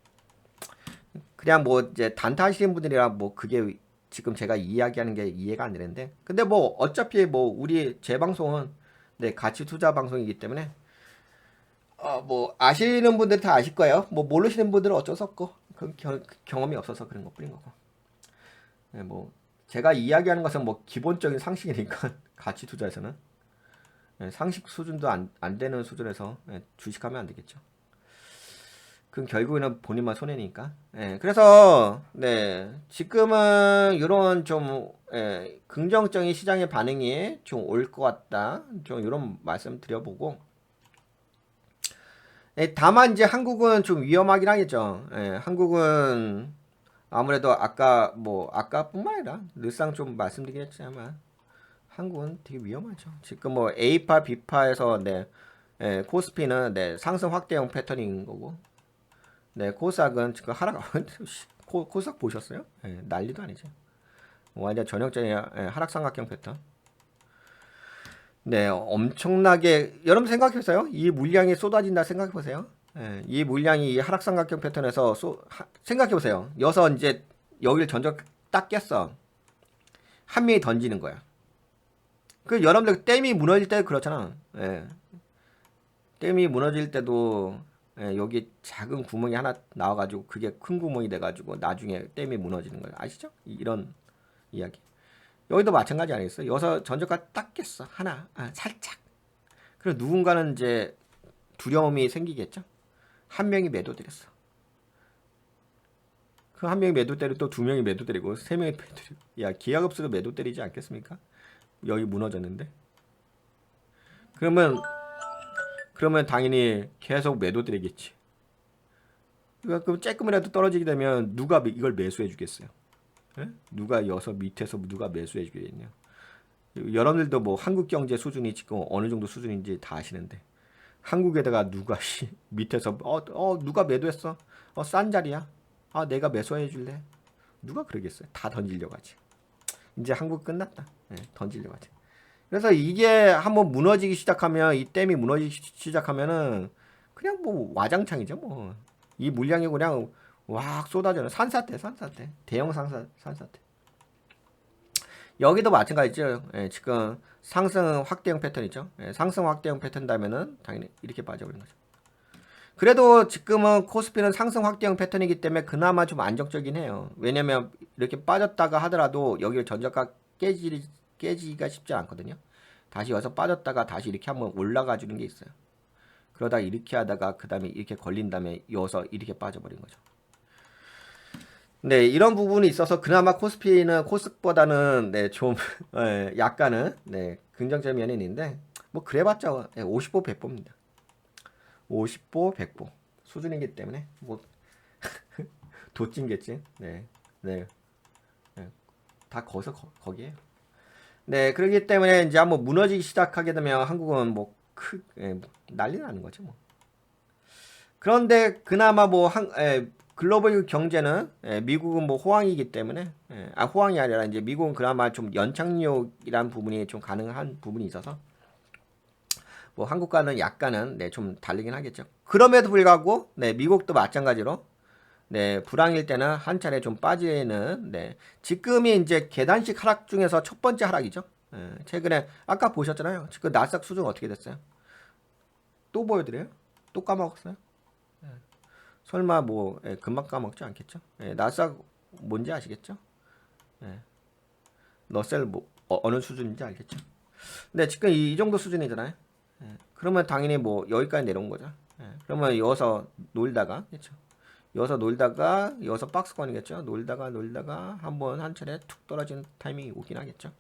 그냥 뭐 이제 단타 하시는 분들이라 뭐 그게 지금 제가 이야기하는 게 이해가 안 되는데 근데 뭐 어차피 뭐 우리 제 방송은 가치 투자 방송이기 때문에 뭐 아시는 분들 다 아실 거예요. 뭐 모르시는 분들은 어쩔 수 없고 그 경험이 없어서 그런 것뿐인 거고. 뭐 제가 이야기하는 것은 뭐 기본적인 상식이니까 가치 투자에서는 상식 수준도 안 되는 수준에서 주식하면 안 되겠죠. 그럼 결국에는 본인만 손해니까. 그래서 지금은 이런 좀 긍정적인 시장의 반응이 좀 올 것 같다. 좀 이런 말씀 드려보고. 다만 이제 한국은 좀 위험하긴 하겠죠. 한국은 아무래도 아까뿐만 아니라 늘상 좀 말씀드리긴 했지만 한국은 되게 위험하죠. 지금 뭐 A파, B파에서 코스피는 상승 확대형 패턴인 거고. 코스닥은 지금 하락, 코스닥 보셨어요? 난리도 아니죠. 완전 전형적인 하락 삼각형 패턴. 엄청나게, 여러분 생각해보세요. 이 물량이 쏟아진다 생각해보세요. 이 물량이 하락 삼각형 패턴에서 생각해보세요. 여기서 이제 여기를 전적 딱 깼어. 한 명이 던지는 거야. 그 여러분들 댐이 무너질 때 그렇잖아. 댐이 무너질 때도 여기 작은 구멍이 하나 나와가지고 그게 큰 구멍이 돼가지고 나중에 댐이 무너지는 거예요. 아시죠? 이런 이야기. 여기도 마찬가지 아니겠어요? 여기서 전저가 딱 깼어. 하나, 살짝. 그리고 누군가는 이제 두려움이 생기겠죠? 한 명이 매도 때렸어. 그 한 명이 매도 때리고 또 두 명이 매도 때리고 세 명이 매도 때리고. 야, 기하급수도 매도 때리지 않겠습니까? 여기 무너졌는데. 그러면 당연히 계속 매도 때리겠지. 그러니까 그 조금이라도 떨어지게 되면 누가 이걸 매수해 주겠어요? 누가 여서 밑에서 누가 매수해 주겠냐? 여러분들도 뭐 한국 경제 수준이 지금 어느 정도 수준인지 다 아시는데 한국에다가 누가 밑에서 누가 매도했어? 싼 자리야. 내가 매수해 줄래? 누가 그러겠어요? 다 던지려고 하지. 이제 한국 끝났다. 던지려고 하지. 그래서 이게 한번 무너지기 시작하면 이 댐이 무너지기 시작하면은 그냥 뭐 와장창이죠 뭐. 이 물량이 그냥 와 쏟아져요. 산사태 대형 산사태. 여기도 마찬가지죠. 예, 지금 상승 확대형 패턴이죠. 예, 상승 확대형 패턴이라면은 당연히 이렇게 빠져버린 거죠. 그래도 지금은 코스피는 상승 확대형 패턴이기 때문에 그나마 좀 안정적이긴 해요. 왜냐면 이렇게 빠졌다가 하더라도 여기를 전저가 깨지기가 쉽지 않거든요. 다시 여기서 빠졌다가 다시 이렇게 한번 올라가 주는 게 있어요. 그러다 이렇게 하다가 그 다음에 이렇게 걸린 다음에 여기서 이렇게 빠져버린 거죠. 네, 이런 부분이 있어서 그나마 코스피는 코스보다는 네, 좀 네, 약간은 네, 긍정적인 면이 있는데 뭐 그래봤자 네, 50보 100보입니다. 50보 100보 수준이기 때문에 뭐 도찐겠지. 네, 네, 네, 다 거기서 거기에요. 네, 그렇기 때문에 이제 한번 무너지기 시작하게 되면 한국은 뭐 예, 난리 나는 거죠 뭐. 그런데 그나마 뭐 글로벌 경제는 미국은 뭐 호황이기 때문에 호황이 아니라 이제 미국은 그나마 좀 연착륙이란 부분이 좀 가능한 부분이 있어서 뭐 한국과는 약간은 네, 좀 다르긴 하겠죠. 그럼에도 불구하고 네, 미국도 마찬가지로 네, 불황일 때는 한 차례 좀 빠지는 네, 지금이 이제 계단식 하락 중에서 첫 번째 하락이죠. 최근에 아까 보셨잖아요. 지금 나스닥 수준 어떻게 됐어요? 또 보여드려요? 또 까먹었어요? 설마 뭐 금방 까먹지 않겠죠? 나스닥 뭔지 아시겠죠? 너셀 뭐 어느 수준인지 알겠죠? 근데 지금 이 정도 수준이잖아요. 그러면 당연히 뭐 여기까지 내려온 거죠. 그러면 여기서 놀다가 그렇죠? 여기서 놀다가 여기서 박스권이겠죠? 놀다가 한번 한 차례 툭 떨어지는 타이밍이 오긴 하겠죠?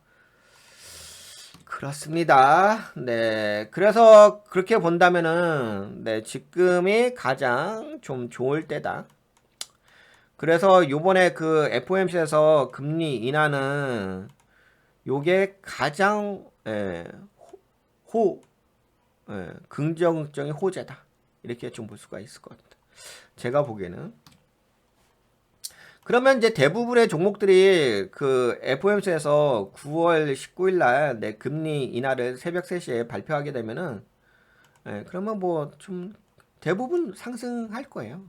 그렇습니다. 네. 그래서 그렇게 본다면은 네, 지금이 가장 좀 좋을 때다. 그래서 요번에 그 FOMC에서 금리 인하는 요게 가장 긍정적인 호재다. 이렇게 좀 볼 수가 있을 것 같습니다. 제가 보기에는. 그러면 이제 대부분의 종목들이 그 FOMC에서 9월 19일 날 내 금리 인하를 새벽 3시에 발표하게 되면은 그러면 뭐 좀 대부분 상승할 거예요.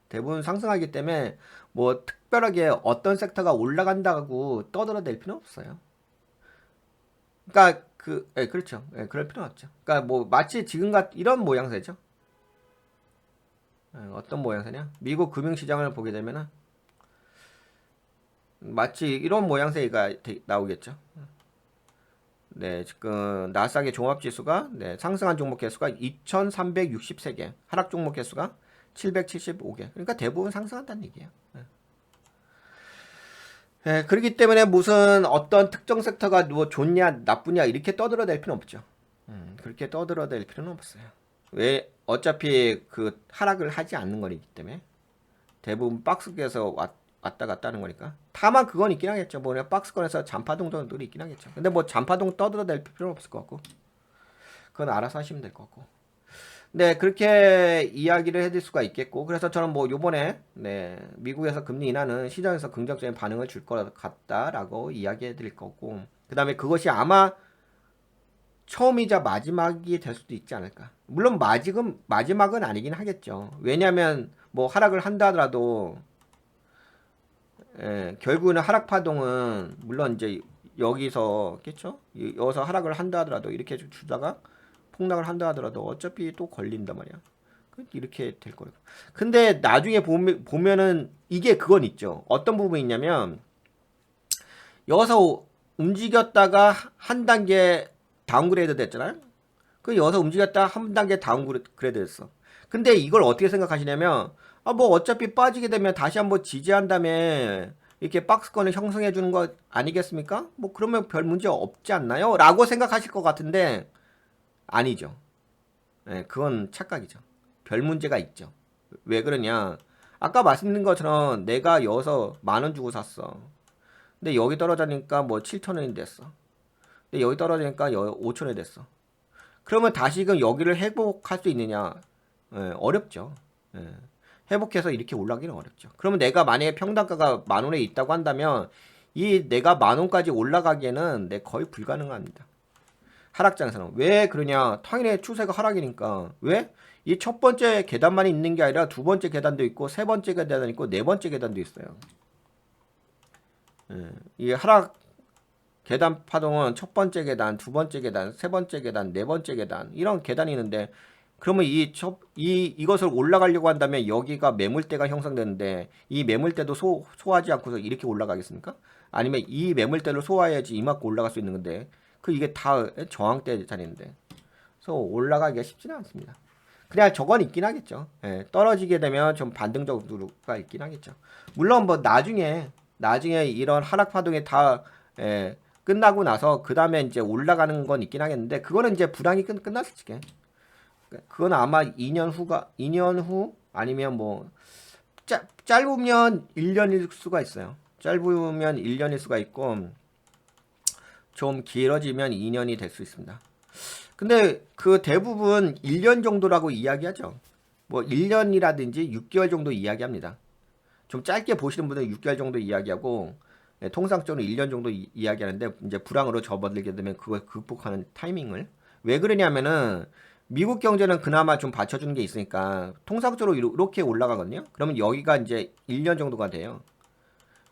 대부분 상승하기 때문에 뭐 특별하게 어떤 섹터가 올라간다고 떠들어댈 필요는 없어요. 그러니까 그렇죠. 그럴 필요는 없죠. 그러니까 뭐 마치 지금 이런 모양새죠. 어떤 모양새냐? 미국 금융시장을 보게 되면은 마치 이런 모양새가 나오겠죠. 네, 지금 나스닥의 종합지수가 네, 상승한 종목 개수가 2,363개, 하락 종목 개수가 775개. 그러니까 대부분 상승한다는 얘기예요. 네, 그렇기 때문에 무슨 어떤 특정 섹터가 뭐 좋냐 나쁘냐 이렇게 떠들어댈 필요는 없죠. 그렇게 떠들어댈 필요는 없어요. 왜 어차피 그 하락을 하지 않는 거기 때문에 대부분 박스에서 왔다 갔다 하는 거니까. 다만 그건 있긴 하겠죠. 뭐 박스권에서 잔파동 정도는 있긴 하겠죠. 근데 뭐 잔파동 떠들어댈 필요는 없을 것 같고 그건 알아서 하시면 될 것 같고. 네, 그렇게 이야기를 해드릴 수가 있겠고, 그래서 저는 뭐 요번에 네, 미국에서 금리 인하는 시장에서 긍정적인 반응을 줄 것 같다라고 이야기해 드릴 거고, 그 다음에 그것이 아마 처음이자 마지막이 될 수도 있지 않을까. 물론 마지막은 아니긴 하겠죠. 왜냐하면 뭐 하락을 한다 하더라도 결국에는 하락 파동은 물론 이제 여기서 하락을 한다 하더라도 이렇게 주다가 폭락을 한다 하더라도 어차피 또 걸린단 말이야. 이렇게 될 거예요. 근데 나중에 보면은 이게 그건 있죠. 어떤 부분이 있냐면 여기서 움직였다가 한 단계 다운그레이드 됐잖아요. 그 여기서 움직였다가 한 단계 다운그레이드 됐어. 근데 이걸 어떻게 생각하시냐면 뭐 어차피 빠지게 되면 다시 한번 지지한 다음에 이렇게 박스권을 형성해 주는 거 아니겠습니까? 뭐 그러면 별 문제 없지 않나요? 라고 생각하실 것 같은데 아니죠. 그건 착각이죠. 별 문제가 있죠. 왜 그러냐? 아까 말씀드린 것처럼 내가 여기서 10,000원 주고 샀어. 근데 여기 떨어지니까 뭐 7,000원이 됐어. 근데 여기 떨어지니까 5,000원이 됐어. 그러면 다시금 여기를 회복할 수 있느냐? 어렵죠. 회복해서 이렇게 올라가기는 어렵죠. 그러면 내가 만약에 평단가가 10,000원에 있다고 한다면 이 내가 10,000원까지 올라가기에는 거의 불가능합니다. 하락장에서는. 왜 그러냐? 당연히 추세가 하락이니까. 왜? 이 첫 번째 계단만 있는 게 아니라 두 번째 계단도 있고 세 번째 계단도 있고 네 번째 계단도 있어요. 예, 이 하락 계단 파동은 첫 번째 계단, 두 번째 계단, 세 번째 계단, 네 번째 계단 이런 계단이 있는데 그러면 이것을 올라가려고 한다면 여기가 매물대가 형성되는데 이 매물대도 소화하지 않고서 이렇게 올라가겠습니까? 아니면 이 매물대를 소화해야지 이만큼 올라갈 수 있는 건데 이게 다 저항대 자리인데 그래서 올라가기가 쉽지는 않습니다. 그냥 저건 있긴 하겠죠. 예, 떨어지게 되면 좀 반등 정도가 있긴 하겠죠. 물론 뭐 나중에 이런 하락 파동이 다 끝나고 나서 그 다음에 이제 올라가는 건 있긴 하겠는데 그거는 이제 불황이 끝났을 적에 그건 아마 2년 후 아니면 뭐 짧으면 1년일 수가 있어요. 짧으면 1년일 수가 있고 좀 길어지면 2년이 될 수 있습니다. 근데 그 대부분 1년 정도라고 이야기하죠. 뭐 1년이라든지 6개월 정도 이야기합니다. 좀 짧게 보시는 분들은 6개월 정도 이야기하고 통상적으로 1년 정도 이야기하는데 이제 불황으로 접어들게 되면 그걸 극복하는 타이밍을 왜 그러냐면은 미국 경제는 그나마 좀 받쳐주는 게 있으니까 통상적으로 이렇게 올라가거든요. 그러면 여기가 이제 1년 정도가 돼요.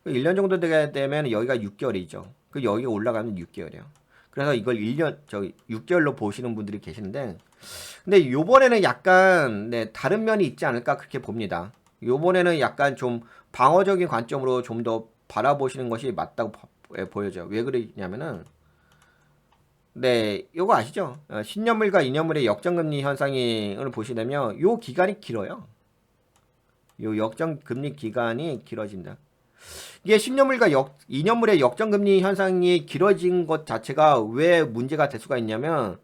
1년 정도 되게 되면 여기가 6개월이죠. 여기가 올라가면 6개월이에요. 그래서 이걸 6개월로 보시는 분들이 계시는데 근데 요번에는 약간 다른 면이 있지 않을까 그렇게 봅니다. 요번에는 약간 좀 방어적인 관점으로 좀 더 바라보시는 것이 맞다고 보여져요. 왜 그러냐면은 요거 아시죠? 10년물과 2년물의 역전금리 현상을 보시려면 요 기간이 길어요. 요 역전금리 기간이 길어진다. 이게 10년물과 2년물의 역전금리 현상이 길어진 것 자체가 왜 문제가 될 수가 있냐면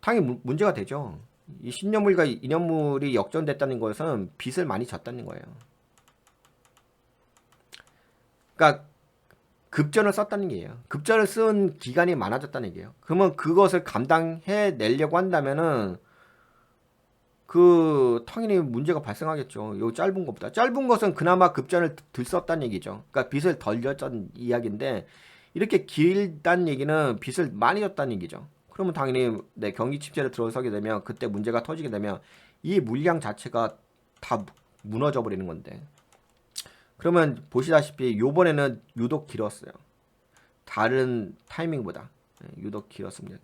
당연히 문제가 되죠. 이 10년물과 2년물이 역전됐다는 것은 빚을 많이 졌다는 거예요. 그러니까 급전을 썼다는 얘기예요. 급전을 쓴 기간이 많아졌다는 얘기예요. 그러면 그것을 감당해 내려고 한다면은 당연히 문제가 발생하겠죠. 요 짧은 것보다. 짧은 것은 그나마 급전을 덜 썼다는 얘기죠. 그러니까 빚을 덜 졌다는 이야기인데 이렇게 길다는 얘기는 빚을 많이 졌다는 얘기죠. 그러면 당연히 경기 침체를 들어서게 되면 그때 문제가 터지게 되면 이 물량 자체가 다 무너져 버리는 건데 그러면 보시다시피 요번에는 유독 길었어요. 다른 타이밍보다 유독 길었습니다.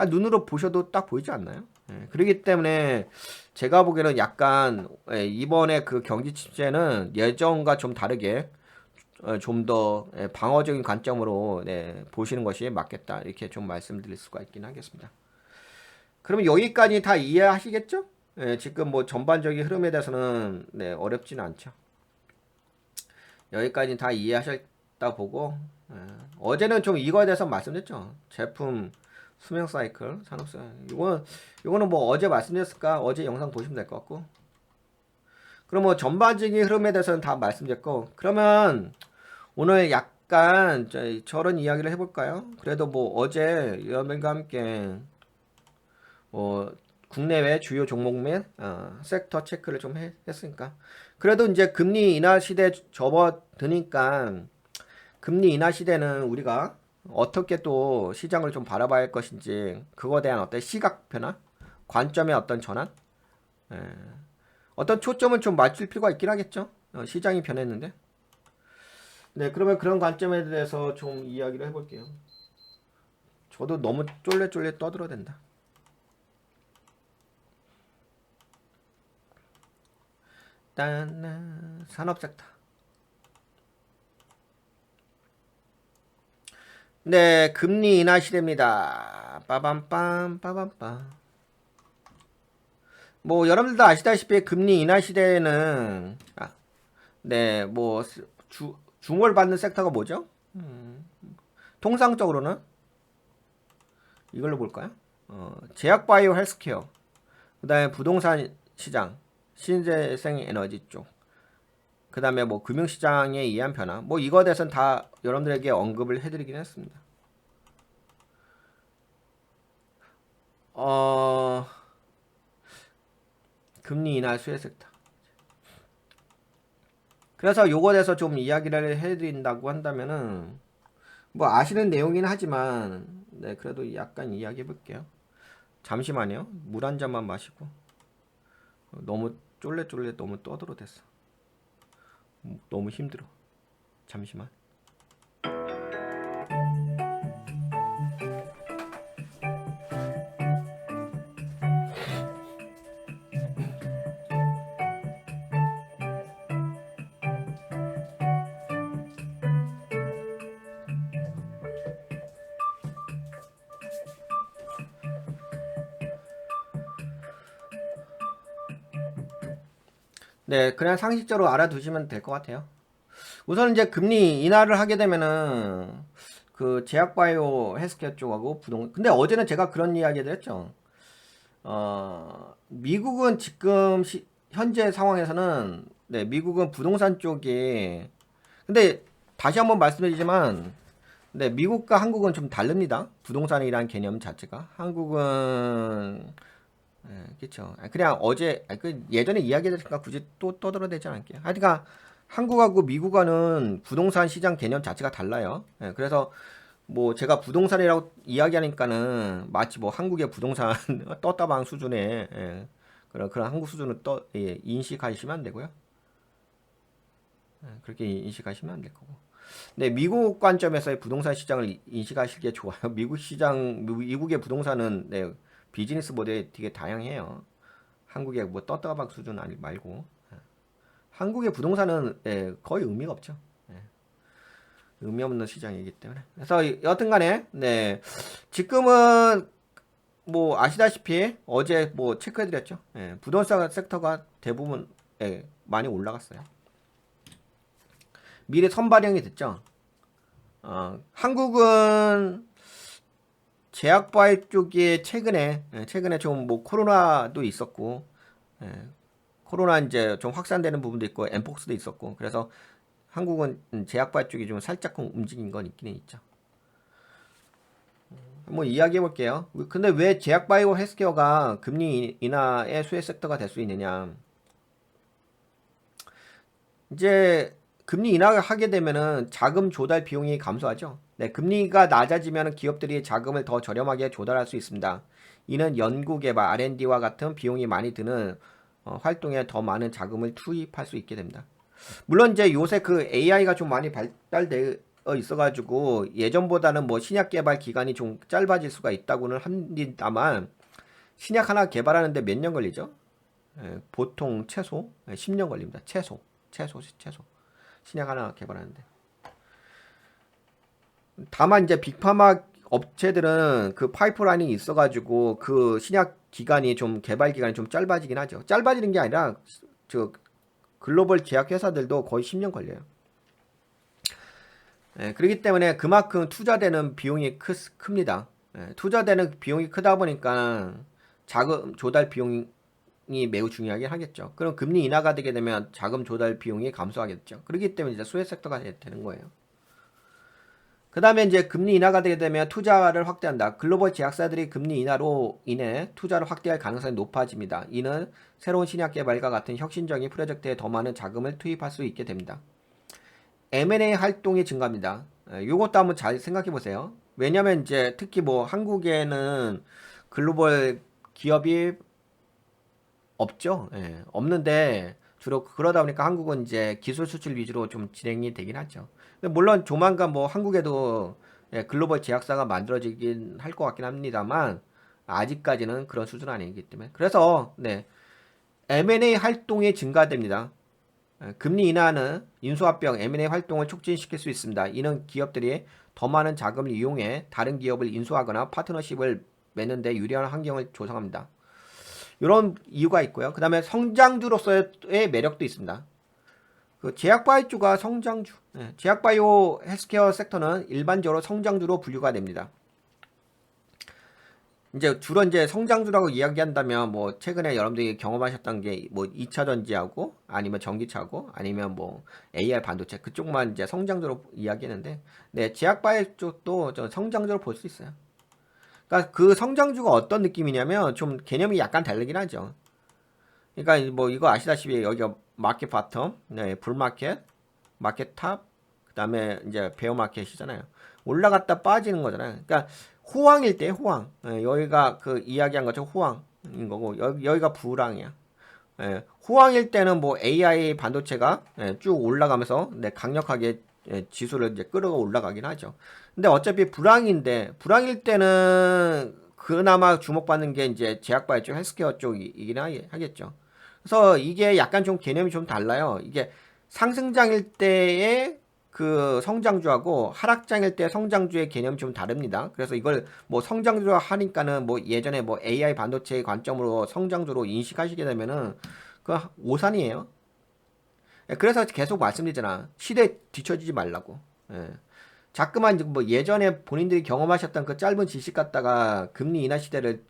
눈으로 보셔도 딱 보이지 않나요? 그렇기 때문에 제가 보기에는 약간 이번에 그 경기 침체는 예전과 좀 다르게 좀 더 방어적인 관점으로 보시는 것이 맞겠다 이렇게 좀 말씀드릴 수가 있긴 하겠습니다. 그러면 여기까지 다 이해하시겠죠? 지금 뭐 전반적인 흐름에 대해서는 어렵지는 않죠. 여기까지 다 이해하셨다 보고 어제는 좀 이거에 대해서 말씀드렸죠. 제품 수명 사이클, 산업 사이클. 이거는 뭐 어제 말씀드렸을까? 어제 영상 보시면 될 것 같고. 그럼 뭐 전반적인 흐름에 대해서는 다 말씀드렸고. 그러면 오늘 약간 저런 이야기를 해볼까요? 그래도 뭐 어제 여러분과 함께 뭐 국내외 주요 종목 및 섹터 체크를 좀 했으니까. 그래도 이제 금리 인하 시대 접어드니까 금리 인하 시대는 우리가 어떻게 또 시장을 좀 바라봐야 할 것인지 그거에 대한 어떤 시각 변화, 관점의 어떤 전환, 어떤 초점은 좀 맞출 필요가 있긴 하겠죠. 시장이 변했는데. 그러면 그런 관점에 대해서 좀 이야기를 해볼게요. 저도 너무 쫄래쫄래 떠들어댄다. 산업 섹터. 금리 인하 시대입니다. 빠밤빰, 빠밤빰. 뭐, 여러분들도 아시다시피 금리 인하 시대에는, 뭐, 중월 받는 섹터가 뭐죠? 통상적으로는, 이걸로 볼까요? 제약 바이오 헬스케어, 그 다음에 부동산 시장, 신재생 에너지 쪽, 그 다음에 뭐 금융시장에 의한 변화 뭐 이거에 대해서는 다 여러분들에게 언급을 해드리긴 했습니다. 금리 인하 수혜 섹터. 그래서 요거에 대해서 좀 이야기를 해드린다고 한다면은 뭐 아시는 내용이긴 하지만 그래도 약간 이야기해 볼게요. 잠시만요. 물 한 잔만 마시고. 너무 쫄래쫄래 너무 떠들어댔어. 너무 힘들어. 잠시만. 네, 그냥 상식적으로 알아두시면 될 것 같아요. 우선 이제 금리 인하를 하게 되면은 그 제약바이오 헬스케어 쪽하고 근데 어제는 제가 그런 이야기를 했죠. 미국은 지금 현재 상황에서는 네, 미국은 부동산 쪽이 근데 다시 한번 말씀드리지만 네, 미국과 한국은 좀 다릅니다. 부동산이란 개념 자체가 한국은 그렇죠. 그냥 어제 그 예전에 이야기했으니까 굳이 또 떠들어대지 않을게요. 하여튼 한국하고 미국과는 부동산 시장 개념 자체가 달라요. 그래서 뭐 제가 부동산이라고 이야기하니까는 마치 뭐 한국의 부동산 떴다방 수준의 그런 한국 수준을 인식하시면 안 되고요. 그렇게 인식하시면 안 될 거고. 네, 미국 관점에서의 부동산 시장을 인식하실 게 좋아요. 미국의 부동산은 네, 비즈니스 모델이 되게 다양해요. 한국의 뭐 떴다방 수준 아니 말고 한국의 부동산은 거의 의미가 없죠. 의미 없는 시장이기 때문에. 그래서 여튼간에 네 지금은 뭐 아시다시피 어제 뭐 체크해드렸죠. 부동산 섹터가 대부분 많이 올라갔어요. 미리 선반영이 됐죠. 한국은 제약바이오 쪽에 최근에 좀 뭐 코로나도 있었고 코로나 이제 좀 확산되는 부분도 있고 엠폭스도 있었고 그래서 한국은 제약바이오 쪽이 좀 살짝 움직인 건 있기는 있죠. 뭐 이야기해 볼게요. 근데 왜 제약바이오 헬스케어가 금리 인하의 수혜 섹터가 될 수 있느냐? 이제 금리 인하를 하게 되면은 자금 조달 비용이 감소하죠. 네, 금리가 낮아지면 기업들이 자금을 더 저렴하게 조달할 수 있습니다. 이는 연구개발, R&D와 같은 비용이 많이 드는 활동에 더 많은 자금을 투입할 수 있게 됩니다. 물론 이제 요새 그 AI가 좀 많이 발달되어 있어가지고 예전보다는 뭐 신약 개발 기간이 좀 짧아질 수가 있다고는 합니다만 신약 하나 개발하는데 몇 년 걸리죠? 보통 최소 10년 걸립니다. 최소. 신약 하나 개발하는데. 다만 이제 빅파마 업체들은 그 파이프라인이 있어가지고 그 신약 기간이 좀 개발 기간이 좀 짧아지긴 하죠. 짧아지는 게 아니라 저 글로벌 제약 회사들도 거의 10년 걸려요. 그렇기 때문에 그만큼 투자되는 비용이 큽니다. 투자되는 비용이 크다 보니까 자금 조달 비용이 매우 중요하긴 하겠죠. 그럼 금리 인하가 되게 되면 자금 조달 비용이 감소하겠죠. 그렇기 때문에 이제 수혜 섹터가 되는 거예요. 그 다음에 이제 금리 인하가 되게 되면 투자를 확대한다. 글로벌 제약사들이 금리 인하로 인해 투자를 확대할 가능성이 높아집니다. 이는 새로운 신약 개발과 같은 혁신적인 프로젝트에 더 많은 자금을 투입할 수 있게 됩니다. M&A 활동이 증가합니다. 요것도 한번 잘 생각해 보세요. 왜냐면 이제 특히 뭐 한국에는 글로벌 기업이 없죠. 없는데 주로 그러다 보니까 한국은 이제 기술 수출 위주로 좀 진행이 되긴 하죠. 물론 조만간 뭐 한국에도 글로벌 제약사가 만들어지긴 할 것 같긴 합니다만 아직까지는 그런 수준은 아니기 때문에 그래서 네, M&A 활동이 증가됩니다. 금리 인하는 인수합병 M&A 활동을 촉진시킬 수 있습니다. 이는 기업들이 더 많은 자금을 이용해 다른 기업을 인수하거나 파트너십을 맺는 데 유리한 환경을 조성합니다. 이런 이유가 있고요. 그 다음에 성장주로서의 매력도 있습니다. 그 제약바이오가 성장주, 제약바이오 헬스케어 섹터는 일반적으로 성장주로 분류가 됩니다. 이제 주로 이제 성장주라고 이야기한다면 뭐 최근에 여러분들이 경험하셨던 게 뭐 2차 전지하고 아니면 전기차고 아니면 뭐 AR 반도체 그쪽만 이제 성장주로 이야기했는데 네, 제약바이오 쪽도 저 성장주로 볼 수 있어요. 그러니까 그 성장주가 어떤 느낌이냐면 좀 개념이 약간 다르긴 하죠. 그러니까 뭐 이거 아시다시피 여기가 마켓 바텀, 네, 불마켓, 마켓 탑, 그다음에 이제 베어마켓이잖아요. 올라갔다 빠지는 거잖아요. 그러니까 호황일 때 호황. 여기가 그 이야기한 것처럼 호황인 거고 여기가 불황이야. 호황일 때는 뭐 AI 반도체가 쭉 올라가면서 강력하게 지수를 이제 끌어 올라가긴 하죠. 근데 어차피 불황일 때는 그나마 주목받는 게 이제 제약바이오 쪽, 헬스케어 쪽이긴 하겠죠. 그래서 이게 약간 좀 개념이 좀 달라요. 이게 상승장일 때의 그 성장주하고 하락장일 때 성장주의 개념이 좀 다릅니다. 그래서 이걸 뭐 성장주라 하니까는 뭐 예전에 뭐 AI 반도체의 관점으로 성장주로 인식하시게 되면은 그 오산이에요. 그래서 계속 말씀드리잖아. 시대에 뒤처지지 말라고. 자꾸만 뭐 예전에 본인들이 경험하셨던 그 짧은 지식 갖다가 금리 인하 시대를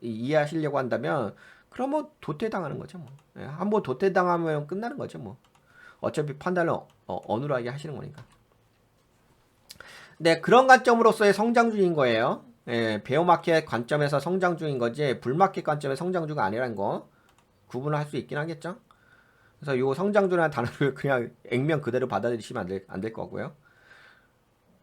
이해하시려고 한다면 그러면 도태당하는 거죠 뭐. 한번 도태당하면 끝나는 거죠 뭐. 어차피 판단을 어눌하게 하시는 거니까. 네, 그런 관점으로서의 성장주인 거예요. 베어마켓 관점에서 성장주인 거지 불마켓 관점의 성장주가 아니라는 거 구분을 할 수 있긴 하겠죠. 그래서 요 성장주라는 단어를 그냥 액면 그대로 받아들이시면 안 될 거고요.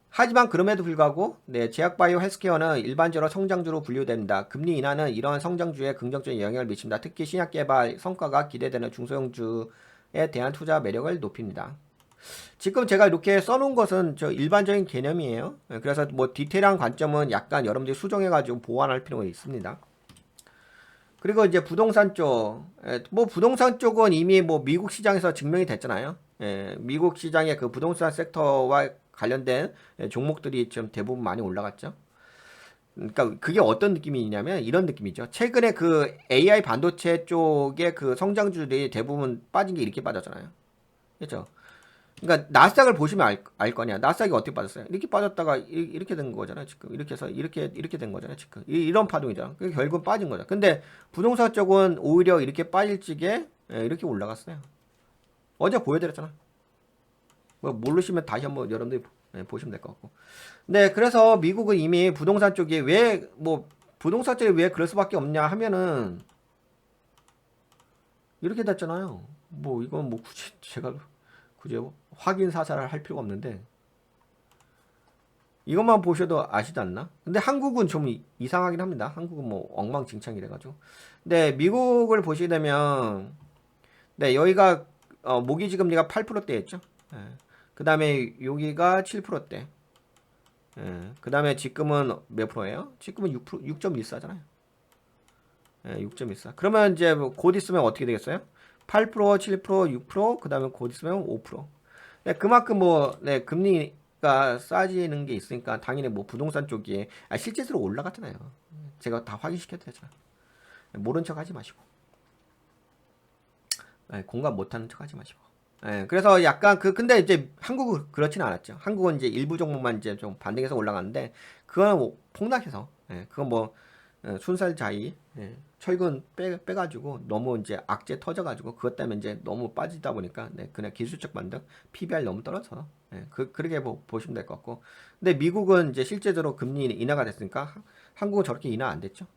하지만 그럼에도 불구하고 제약바이오 헬스케어는 일반적으로 성장주로 분류됩니다. 금리 인하는 이러한 성장주에 긍정적인 영향을 미칩니다. 특히 신약 개발 성과가 기대되는 중소형주에 대한 투자 매력을 높입니다. 지금 제가 이렇게 써놓은 것은 저 일반적인 개념이에요. 그래서 뭐 디테일한 관점은 약간 여러분들이 수정해가지고 보완할 필요가 있습니다. 그리고 이제 부동산 쪽, 뭐 부동산 쪽은 이미 뭐 미국 시장에서 증명이 됐잖아요. 미국 시장의 그 부동산 섹터와 관련된 종목들이 좀 대부분 많이 올라갔죠. 그러니까 그게 어떤 느낌이냐면 이런 느낌이죠. 최근에 그 AI 반도체 쪽의 그 성장주들이 대부분 빠진 게 이렇게 빠졌잖아요. 그렇죠? 그러니까 나스닥을 보시면 알 거냐. 나스닥이 어떻게 빠졌어요? 이렇게 빠졌다가 이렇게 된 거잖아요. 지금 이렇게 해서 이렇게 된 거잖아요. 지금 이런 파동이죠. 결국은 빠진 거죠. 근데 부동산 쪽은 오히려 이렇게 빠질 적에 이렇게 올라갔어요. 어제 보여드렸잖아. 뭐 모르시면 다시 한번 여러분들이 보시면 될 것 같고. 네, 그래서 미국은 이미 부동산 쪽이 왜 뭐 부동산 쪽이 왜 그럴 수밖에 없냐 하면은 이렇게 됐잖아요. 뭐 이건 뭐 굳이 제가 굳이 확인 사살을 할 필요가 없는데 이것만 보셔도 아시지 않나? 근데 한국은 좀 이상하긴 합니다. 한국은 뭐 엉망진창이 돼가지고. 근데 미국을 보시게 되면 여기가 모기지금리가 8%대였죠. 그 다음에 여기가 7%대. 그 다음에 지금은 몇 프로예요? 지금은 6.14잖아요. 6.14. 그러면 이제 곧 있으면 어떻게 되겠어요? 8%, 7%, 6%, 그 다음에 곧 있으면 5%. 그만큼 뭐, 금리가 싸지는 게 있으니까 당연히 뭐 부동산 쪽이 실제로 올라갔잖아요. 제가 다 확인시켜드렸잖아요. 모른 척 하지 마시고. 공감 못하는 척 하지 마시고. 그래서 약간 근데 이제 한국은 그렇지는 않았죠. 한국은 이제 일부 종목만 이제 좀 반등해서 올라갔는데, 그거는 뭐 폭락해서, 그건 뭐, 순살자이, 철근 빼가지고 너무 이제 악재 터져가지고 그것 때문에 이제 너무 빠지다 보니까 그냥 기술적 반등, PBR 너무 떨어져서 그렇게 보시면 될 것 같고. 근데 미국은 이제 실제적으로 금리 인하가 됐으니까 한국은 저렇게 인하 안 됐죠.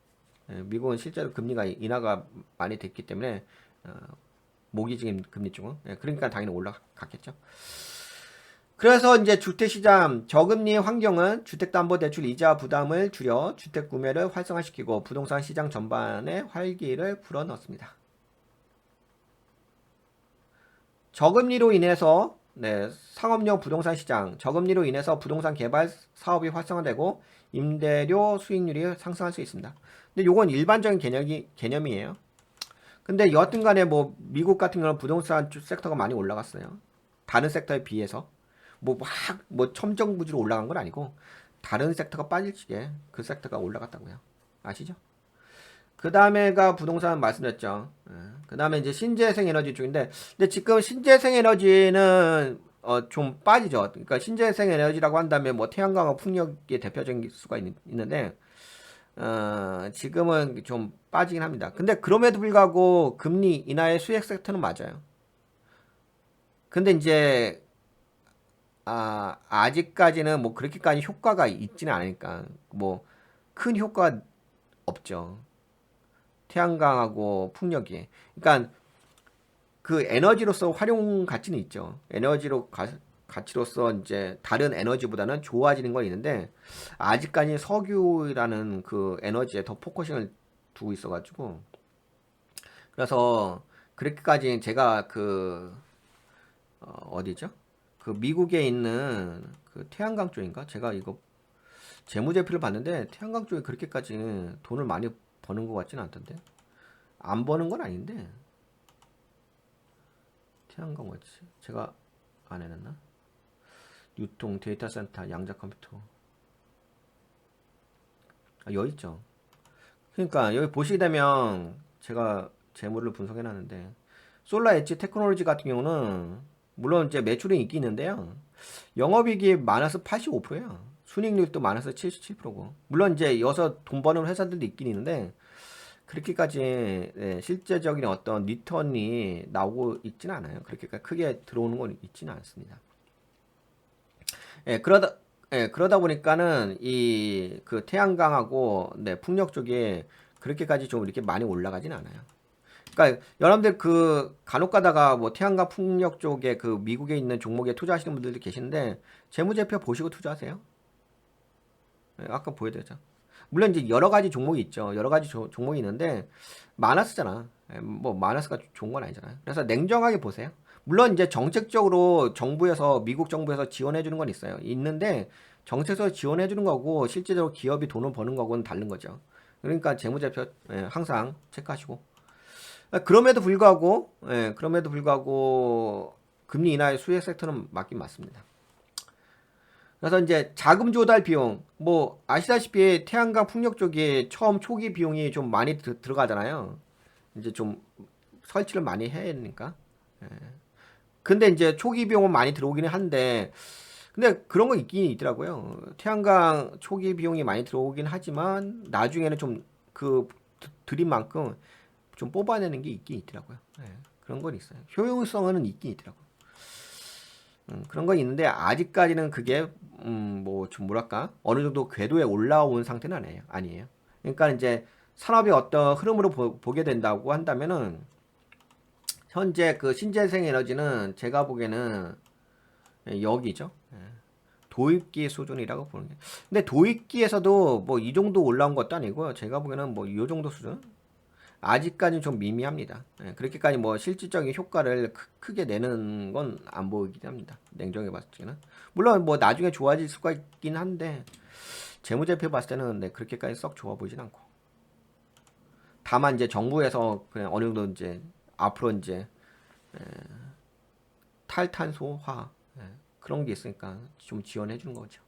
미국은 실제로 금리가 인하가 많이 됐기 때문에 모기지금 금리 쪽은 그러니까 당연히 올라갔겠죠. 그래서 이제 주택시장 저금리 환경은 주택담보대출 이자 부담을 줄여 주택 구매를 활성화시키고 부동산 시장 전반에 활기를 불어넣습니다. 저금리로 인해서 상업용 부동산 시장, 저금리로 인해서 부동산 개발 사업이 활성화되고 임대료 수익률이 상승할 수 있습니다. 근데 요건 일반적인 개념이에요. 근데 여하튼 간에 뭐 미국 같은 경우는 부동산 섹터가 많이 올라갔어요. 다른 섹터에 비해서. 뭐 첨정부지로 올라간 건 아니고 다른 섹터가 빠질 적에 그 섹터가 올라갔다고요. 아시죠? 그 다음에가 부동산 말씀드렸죠. 그 다음에 이제 신재생 에너지 쪽인데, 근데 지금 신재생 에너지는 좀 빠지죠. 그러니까 신재생 에너지라고 한다면 뭐 태양광과 풍력이 대표적인 수가 있는데 지금은 좀 빠지긴 합니다. 근데 그럼에도 불구하고 금리 인하의 수혜 섹터는 맞아요. 근데 이제 아직까지는 뭐 그렇게까지 효과가 있지는 않으니까 뭐 큰 효과가 없죠. 태양광하고 풍력이. 그러니까 그 에너지로서 활용 가치는 있죠. 에너지로 가치로서 이제 다른 에너지보다는 좋아지는 건 있는데 아직까지 석유라는 그 에너지에 더 포커싱을 두고 있어가지고 그래서 그렇게까지 제가 그 어디죠? 그 미국에 있는 그 태양광 쪽인가? 제가 이거 재무제표를 봤는데 태양광 쪽에 그렇게까지 돈을 많이 버는 것 같지는 않던데 안 버는 건 아닌데 태양광 뭐지? 제가 안 해놨나? 유통, 데이터 센터, 양자 컴퓨터. 여기 있죠. 그러니까 여기 보시게 되면 제가 재무를 분석해 놨는데 솔라 엣지 테크놀로지 같은 경우는 물론 이제 매출이 있긴 있는데요. 영업이익이 마이너스 85%예요. 순이익률도 마이너스 77%고. 물론 이제 여기서 돈 버는 회사들도 있긴 있는데 그렇게까지 실제적인 어떤 리턴이 나오고 있지는 않아요. 그렇게까지 크게 들어오는 건 있지는 않습니다. 그러다 보니까는 이 그 태양광하고 풍력 쪽에 그렇게까지 좀 이렇게 많이 올라가진 않아요. 그러니까 여러분들 그 간혹 가다가 뭐 태양광 풍력 쪽에 그 미국에 있는 종목에 투자하시는 분들도 계시는데 재무제표 보시고 투자하세요. 아까 보여드렸죠. 물론 이제 여러 가지 종목이 있죠. 여러 가지 종목이 있는데 마이너스잖아. 뭐 마이너스가 좋은 건 아니잖아요. 그래서 냉정하게 보세요. 물론 이제 정책적으로 정부에서 미국 정부에서 지원해 주는 건 있어요. 있는데 정책에서 지원해 주는 거고 실제적으로 기업이 돈을 버는 거고는 다른 거죠. 그러니까 재무제표 항상 체크하시고 그럼에도 불구하고 금리 인하의 수혜 섹터는 맞긴 맞습니다. 그래서 이제 자금 조달 비용 뭐 아시다시피 태양광 풍력 쪽이 처음 초기 비용이 좀 많이 들어가잖아요. 이제 좀 설치를 많이 해야 되니까. 근데 이제 초기 비용은 많이 들어오기는 한데 근데 그런 거 있긴 있더라고요. 태양광 초기 비용이 많이 들어오긴 하지만 나중에는 좀 그 들인 만큼 좀 뽑아내는 게 있긴 있더라고요. 그런 건 있어요. 효용성은 있긴 있더라고요. 그런 건 있는데 아직까지는 그게 뭐 좀 뭐랄까 어느 정도 궤도에 올라온 상태는 아니에요. 그러니까 이제 산업이 어떤 흐름으로 보게 된다고 한다면은 현재 그 신재생 에너지는 제가 보기에는 여기죠. 도입기 수준이라고 보는 게. 근데 도입기에서도 뭐 이 정도 올라온 것도 아니고요. 제가 보기에는 뭐 이 정도 수준. 아직까지는 좀 미미합니다. 그렇게까지 뭐 실질적인 효과를 크게 내는 건 안 보이긴 합니다. 냉정히 봤을 때는. 물론 뭐 나중에 좋아질 수가 있긴 한데 재무제표 봤을 때는 그렇게까지 썩 좋아 보이진 않고. 다만 이제 정부에서 그냥 어느 정도 이제 앞으로 이제 탈탄소화 그런 게 있으니까 좀 지원해 주는 거죠.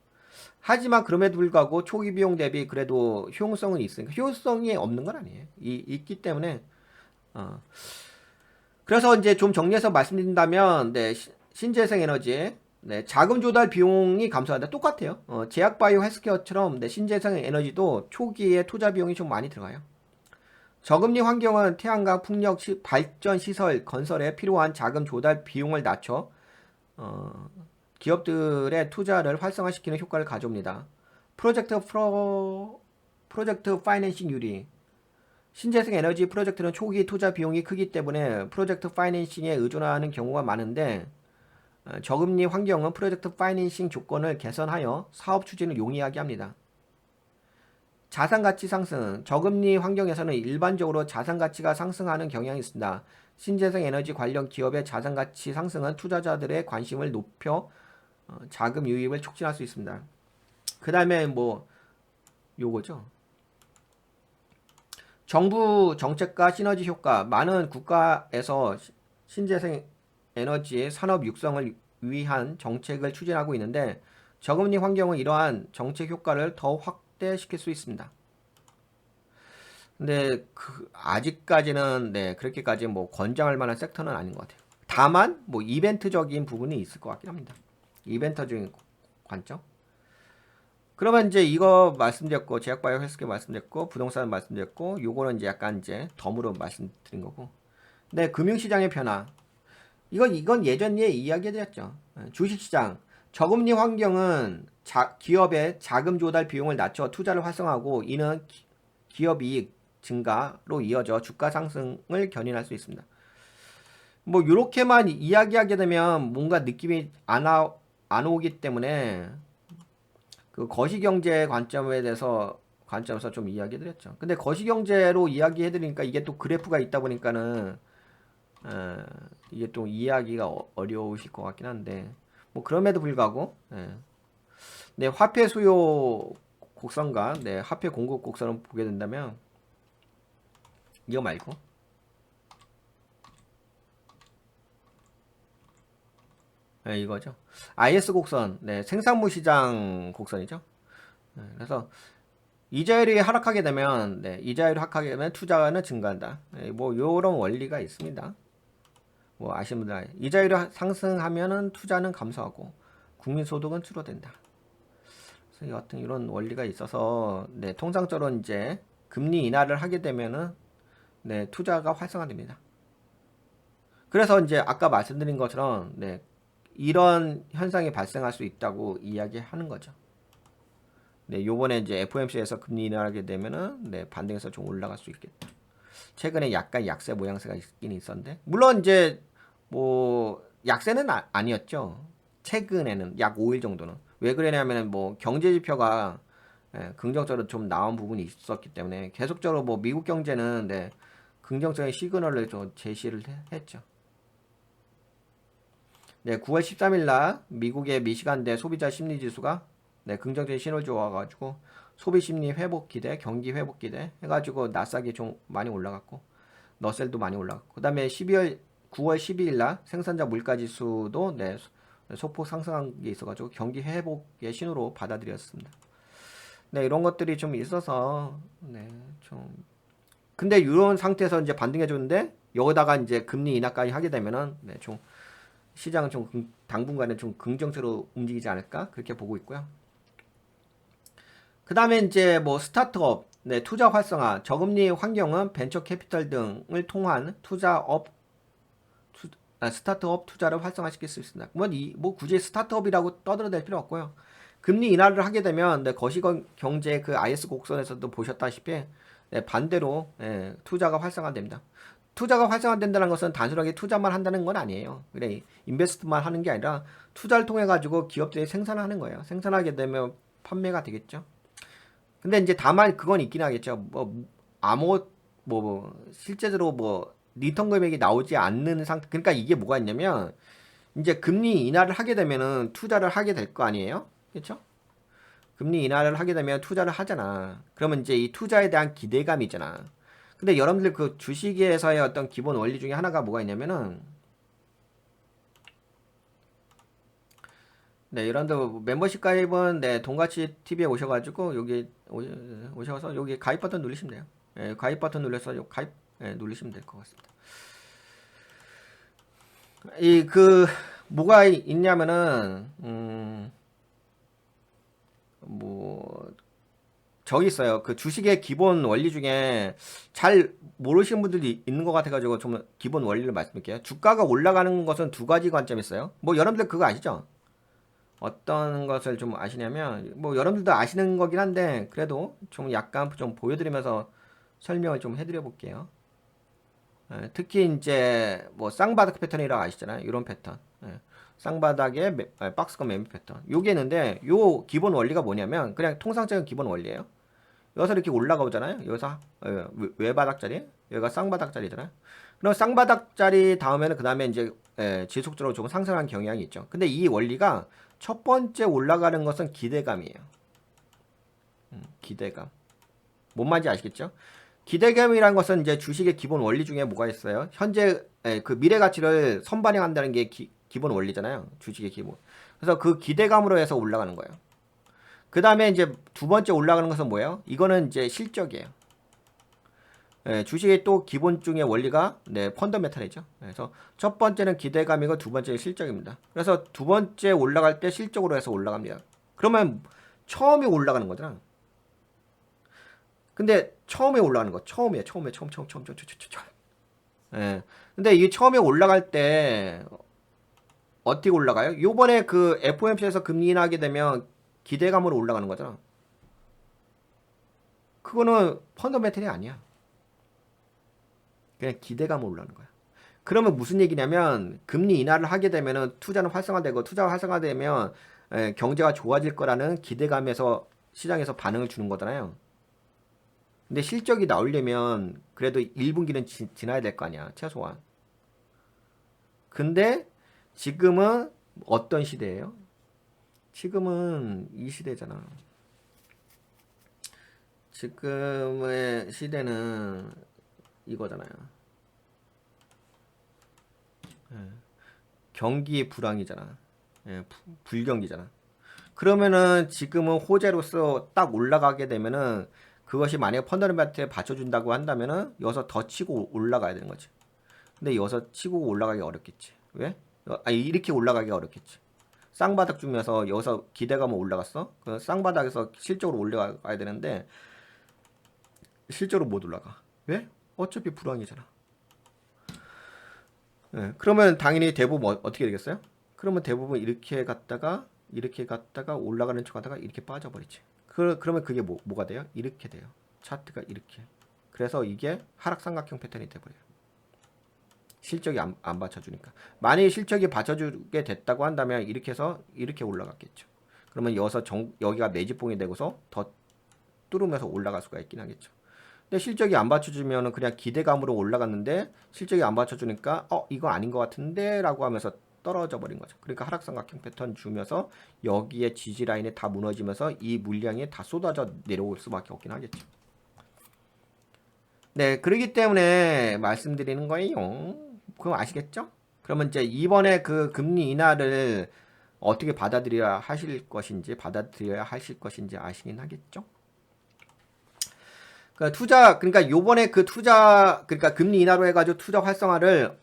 하지만 그럼에도 불구하고 초기 비용 대비 그래도 효용성은 있으니까 효용성이 없는 건 아니에요. 있기 때문에 그래서 이제 좀 정리해서 말씀드린다면 신재생 에너지 자금 조달 비용이 감소한다. 똑같아요. 제약바이오 헬스케어처럼 신재생 에너지도 초기에 투자 비용이 좀 많이 들어가요. 저금리 환경은 태양광 풍력 발전 시설 건설에 필요한 자금 조달 비용을 낮춰 기업들의 투자를 활성화시키는 효과를 가져옵니다. 프로젝트 파이낸싱 유리 신재생 에너지 프로젝트는 초기 투자 비용이 크기 때문에 프로젝트 파이낸싱에 의존하는 경우가 많은데 저금리 환경은 프로젝트 파이낸싱 조건을 개선하여 사업 추진을 용이하게 합니다. 자산가치 상승 저금리 환경에서는 일반적으로 자산가치가 상승하는 경향이 있습니다. 신재생 에너지 관련 기업의 자산가치 상승은 투자자들의 관심을 높여 자금 유입을 촉진할 수 있습니다. 그 다음에 뭐 요거죠. 정부 정책과 시너지 효과 많은 국가에서 신재생 에너지 산업 육성을 위한 정책을 추진하고 있는데 저금리 환경은 이러한 정책 효과를 더 확대시킬 수 있습니다. 근데 아직까지는 그렇게까지 뭐 권장할 만한 섹터는 아닌 것 같아요. 다만 뭐 이벤트적인 부분이 있을 것 같긴 합니다. 이벤트적인 관점. 그러면 이제 이거 말씀드렸고 제약바이오 헬스케어 말씀드렸고 부동산 말씀드렸고 요거는 이제 약간 이제 덤으로 말씀드린 거고. 네, 금융시장의 변화. 이건 예전에 이야기해드렸죠. 주식시장 저금리 환경은 기업의 자금 조달 비용을 낮춰 투자를 활성화하고 이는 기업 이익 증가로 이어져 주가 상승을 견인할 수 있습니다. 뭐 이렇게만 이야기하게 되면 뭔가 느낌이 안 안 오기 때문에 그 거시경제 관점에서 좀 이야기해드렸죠. 근데 거시경제로 이야기해드리니까 이게 또 그래프가 있다 보니까는 이게 또 이해하기가 어려우실 것 같긴 한데 뭐 그럼에도 불구하고 네, 화폐 수요 곡선과 네, 화폐 공급 곡선을 보게 된다면 이거 말고 네, 이거죠. IS 곡선, 네, 생산물 시장 곡선이죠. 네, 그래서 이자율이 하락하게 되면 네, 이자율이 하락하게 되면 투자는 증가한다. 네, 뭐 요런 원리가 있습니다. 뭐 아시는 분들 이자율이 상승하면은 투자는 감소하고 국민 소득은 줄어든다. 그래서 여하튼 이런 원리가 있어서 네, 통상적으로 이제 금리 인하를 하게 되면은 네, 투자가 활성화됩니다. 그래서 이제 아까 말씀드린 것처럼 네, 이런 현상이 발생할 수 있다고 이야기하는 거죠. 네, 요번에 이제 FOMC에서 금리 인하하게 되면은 네, 반등해서 좀 올라갈 수 있겠다. 최근에 약간 약세 모양새가 있긴 있었는데 물론 이제 뭐 약세는 아니었죠. 최근에는 약 5일 정도는 왜 그러냐면은 뭐 경제 지표가 긍정적으로 좀 나온 부분이 있었기 때문에 계속적으로 뭐 미국 경제는 네, 긍정적인 시그널을 좀 제시를 했죠. 네, 9월 13일 날 미국의 미시간대 소비자 심리 지수가 네, 긍정적인 신호를 줘가지고 소비 심리 회복 기대, 경기 회복 기대 해가지고 나스닥이 좀 많이 올라갔고 너셀도 많이 올라갔고 그다음에 9월 12일 날 생산자 물가 지수도 네, 소폭 상승한 게 있어가지고 경기 회복의 신호로 받아들였습니다. 네, 이런 것들이 좀 있어서 네, 좀 근데 이런 상태에서 이제 반등해 줬는데 여기다가 이제 금리 인하까지 하게 되면은 네, 좀 시장은 좀 당분간은 좀 긍정적으로 움직이지 않을까 그렇게 보고 있고요. 그 다음에 이제 뭐 스타트업, 네, 투자 활성화, 저금리 환경은 벤처 캐피털 등을 통한 스타트업 투자를 활성화시킬 수 있습니다. 뭐 굳이 스타트업이라고 떠들어댈 필요 없고요. 금리 인하를 하게 되면 네, 거시경제 그 IS 곡선에서도 보셨다시피 네, 반대로 투자가 활성화됩니다. 투자가 활성화된다는 것은 단순하게 투자만 한다는 건 아니에요. 그래, 인베스트만 하는 게 아니라 투자를 통해 가지고 기업들이 생산하는 거예요. 생산하게 되면 판매가 되겠죠. 근데 이제 다만 그건 있긴 하겠죠. 실제로 뭐 리턴 금액이 나오지 않는 상태. 그러니까 이게 뭐가 있냐면 이제 금리 인하를 하게 되면은 투자를 하게 될 거 아니에요? 그렇죠? 금리 인하를 하게 되면 투자를 하잖아. 그러면 이제 이 투자에 대한 기대감이 있잖아. 근데 여러분들 그 주식에서의 어떤 기본 원리 중에 하나가 뭐가 있냐면은 네, 여러분들 멤버십 가입은 네, 돈가치 TV에 오셔가지고 여기 오셔서 여기 가입 버튼 누르시면 돼요. 예, 가입 버튼 눌러서 요 가입 누르시면 될 것 같습니다. 이 그 뭐가 있냐면은 뭐 저기 있어요. 그 주식의 기본 원리 중에 잘 모르시는 분들이 있는 것 같아가지고 좀 기본 원리를 말씀드릴게요. 주가가 올라가는 것은 두 가지 관점이 있어요. 뭐 여러분들 그거 아시죠? 어떤 것을 좀 아시냐면 뭐 여러분들도 아시는 거긴 한데 그래도 좀 약간 좀 보여드리면서 설명을 좀 해드려 볼게요. 특히 이제 뭐 쌍바닥 패턴이라고 아시잖아요. 이런 패턴. 쌍바닥의 박스권 매매 패턴. 요게 있는데 요 기본 원리가 뭐냐면 그냥 통상적인 기본 원리예요. 여기서 이렇게 올라가 오잖아요. 여기서 외바닥짜리, 여기가 쌍바닥짜리잖아요. 그럼 쌍바닥짜리 다음에는 그 다음에 이제 지속적으로 조금 상승한 경향이 있죠. 근데 이 원리가 첫 번째 올라가는 것은 기대감이에요. 기대감. 뭔 말인지 아시겠죠? 기대감이란 것은 이제 주식의 기본 원리 중에 뭐가 있어요? 현재 그 미래 가치를 선반영한다는 게 기본 원리잖아요. 주식의 기본. 그래서 그 기대감으로 해서 올라가는 거예요. 그 다음에 이제 두 번째 올라가는 것은 뭐예요? 이거는 이제 실적이에요. 주식의 또 기본 중에 원리가 펀더메탈이죠. 그래서 첫 번째는 기대감이고 두 번째는 실적입니다. 그래서 두 번째 올라갈 때 실적으로 해서 올라갑니다. 그러면 처음에 올라가는 거잖아. 근데 처음에 올라가는 거, 처음. 예. 근데 이 처음에 올라갈 때 어떻게 올라가요? 요번에 그 FOMC에서 금리 인하하게 되면 기대감으로 올라가는 거잖아. 그거는 펀더멘털이 아니야. 그냥 기대감으로 올라가는 거야. 그러면 무슨 얘기냐면 금리 인하를 하게 되면은 투자는 활성화되고 투자가 활성화되면 경제가 좋아질 거라는 기대감에서 시장에서 반응을 주는 거잖아요. 근데 실적이 나오려면 그래도 1분기는 지나야 될 거 아니야, 최소한. 근데 지금은 어떤 시대예요? 지금은 이 시대잖아. 지금의 시대는 이거잖아요. 경기 불황이잖아. 불경기잖아. 그러면은 지금은 호재로서 딱 올라가게 되면은 그것이 만약에 펀더멘탈에 받쳐준다고 한다면은 여기서 더 치고 올라가야 되는 거지. 근데 여기서 치고 올라가기 어렵겠지. 왜? 아니, 이렇게 올라가기 어렵겠지. 쌍바닥 주면서 여기서 기대감은 올라갔어. 그 쌍바닥에서 실적으로 올라가야 되는데 실적으로 못 올라가. 왜? 어차피 불황이잖아. 그러면 당연히 대부분 어떻게 되겠어요? 그러면 대부분 이렇게 갔다가 올라가는 척 하다가 이렇게 빠져버리지. 그러면 그게 뭐가 돼요? 이렇게 돼요. 차트가 이렇게. 그래서 이게 하락삼각형 패턴이 돼버려요. 실적이 안 받쳐주니까. 만약에 실적이 받쳐주게 됐다고 한다면 이렇게 해서 이렇게 올라갔겠죠. 그러면 여기가 매집봉이 되고서 더 뚫으면서 올라갈 수가 있긴 하겠죠. 근데 실적이 안 받쳐주면 그냥 기대감으로 올라갔는데 실적이 안 받쳐주니까 이거 아닌 것 같은데 라고 하면서 떨어져 버린 거죠. 그러니까 하락삼각형 패턴 주면서 여기에 지지 라인이 다 무너지면서 이 물량이 다 쏟아져 내려올 수밖에 없긴 하겠죠. 네, 그러기 때문에 말씀드리는 거예요. 그럼 아시겠죠? 그러면 이제 이번에 그 금리 인하를 어떻게 받아들여야 하실 것인지 아시긴 하겠죠? 그러니까 요번에 그러니까 금리 인하로 해가지고 투자 활성화를,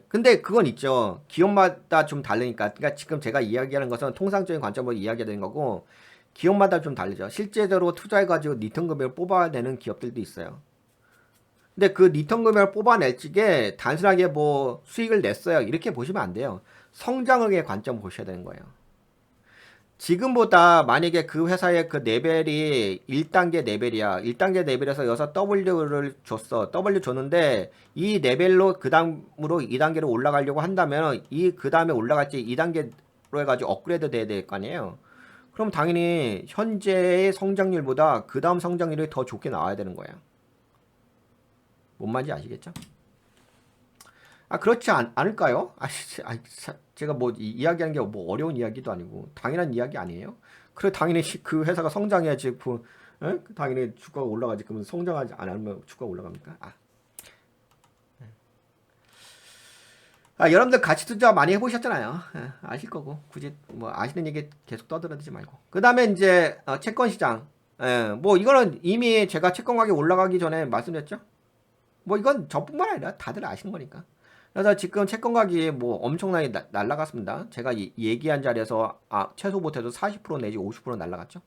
근데 그건 있죠. 기업마다 좀 다르니까. 그러니까 지금 제가 이야기하는 것은 통상적인 관점으로 이야기하는 거고, 기업마다 좀 다르죠. 실제적으로 투자해가지고 리턴 금액을 뽑아내는 기업들도 있어요. 근데 그 리턴 금액을 뽑아낼 적에 단순하게 뭐 수익을 냈어요. 이렇게 보시면 안 돼요. 성장의 관점 보셔야 되는 거예요. 지금보다 만약에 그 회사의 그 레벨이 1단계 레벨이야. 1단계 레벨에서 여기서 W를 줬어. W 줬는데 이 레벨로 그 다음으로 2단계로 올라가려고 한다면 이 그 다음에 올라갈지 2단계로 해가지고 업그레이드 돼야 될 거 아니에요. 그럼 당연히 현재의 성장률보다 그 다음 성장률이 더 좋게 나와야 되는 거예요. 뭔 말인지 아시겠죠? 그렇지 않을까요? 제가 뭐 이야기하는 게 뭐 어려운 이야기도 아니고 당연한 이야기 아니에요? 그래 당연히 그 회사가 성장해야지 당연히 주가가 올라가지. 그러면 성장하지 않으면 주가가 올라갑니까? 여러분들 가치 투자 많이 해보셨잖아요. 아실 거고 굳이 뭐 아시는 얘기 계속 떠들어대지 말고. 그 다음에 이제 채권 시장. 뭐 이거는 이미 제가 채권 가격 올라가기 전에 말씀드렸죠. 뭐 이건 저뿐만 아니라 다들 아시는 거니까. 그래서 지금 채권 가격이 뭐 엄청나게 날라갔습니다. 제가 얘기한 자리에서 최소 못해도 40% 내지 50% 날라갔죠.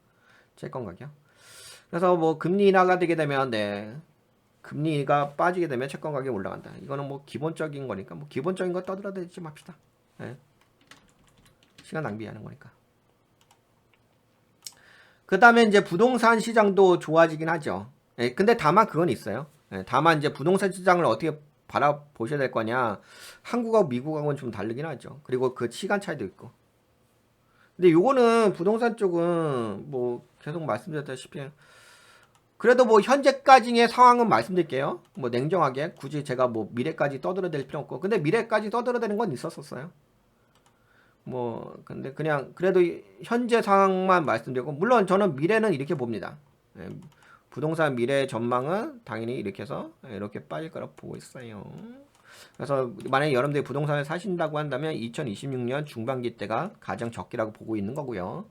채권 가격. 그래서 뭐 금리 인하가 되게 되면 금리가 빠지게 되면 채권 가격이 올라간다. 이거는 뭐 기본적인 거니까 뭐 기본적인 거 떠들어대지 맙시다. 시간 낭비하는 거니까. 그 다음에 이제 부동산 시장도 좋아지긴 하죠. 근데 다만 그건 있어요. 다만 이제 부동산 시장을 어떻게 바라보셔야 될 거냐. 한국하고 미국하고는 좀 다르긴 하죠. 그리고 그 시간 차이도 있고. 근데 요거는 부동산 쪽은 뭐 계속 말씀드렸다시피 그래도 뭐 현재까지의 상황은 말씀드릴게요. 뭐 냉정하게 굳이 제가 뭐 미래까지 떠들어댈 필요 없고. 근데 미래까지 떠들어대는 건 있었었어요. 뭐 근데 그냥 그래도 현재 상황만 말씀드리고 물론 저는 미래는 이렇게 봅니다. 부동산 미래 전망은 당연히 이렇게 해서 이렇게 빠질 거라고 보고 있어요. 그래서 만약에 여러분들이 부동산을 사신다고 한다면 2026년 중반기 때가 가장 적기라고 보고 있는 거고요.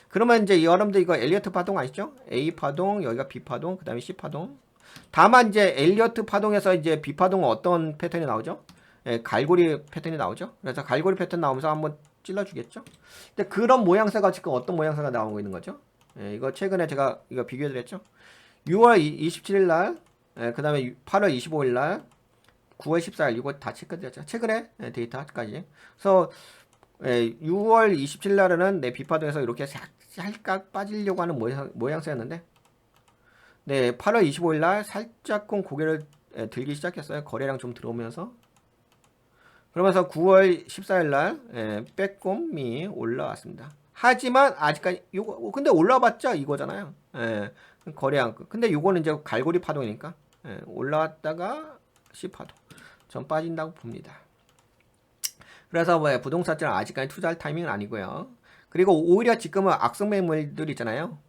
그러면 이제 여러분들 이거 엘리어트 파동 아시죠? A 파동, 여기가 B 파동, 그 다음에 C 파동. 다만 이제 엘리어트 파동에서 이제 B 파동은 어떤 패턴이 나오죠? 갈고리 패턴이 나오죠. 그래서 갈고리 패턴 나오면서 한번 찔러주겠죠. 근데 그런 모양새가 지금 어떤 모양새가 나오고 있는 거죠? 이거 최근에 제가 이거 비교해드렸죠. 6월 27일 날, 그 다음에 8월 25일 날, 9월 14일 이거 다 체크드렸죠. 최근에 데이터까지. 그래서 6월 27일 날에는 내 비파동에서 이렇게 살짝 빠지려고 하는 모양새였는데, 네, 8월 25일 날 살짝 고개를 들기 시작했어요. 거래량 좀 들어오면서. 그러면서 9월 14일 날 빼꼼히 올라왔습니다. 하지만 아직까지 요거 근데 올라봤자 이거잖아요. 거래량. 근데 요거는 이제 갈고리 파동이니까 올라왔다가 C 파동. 전 빠진다고 봅니다. 그래서 뭐 부동산은 아직까지 투자할 타이밍은 아니고요. 그리고 오히려 지금은 악성 매물들 있잖아요.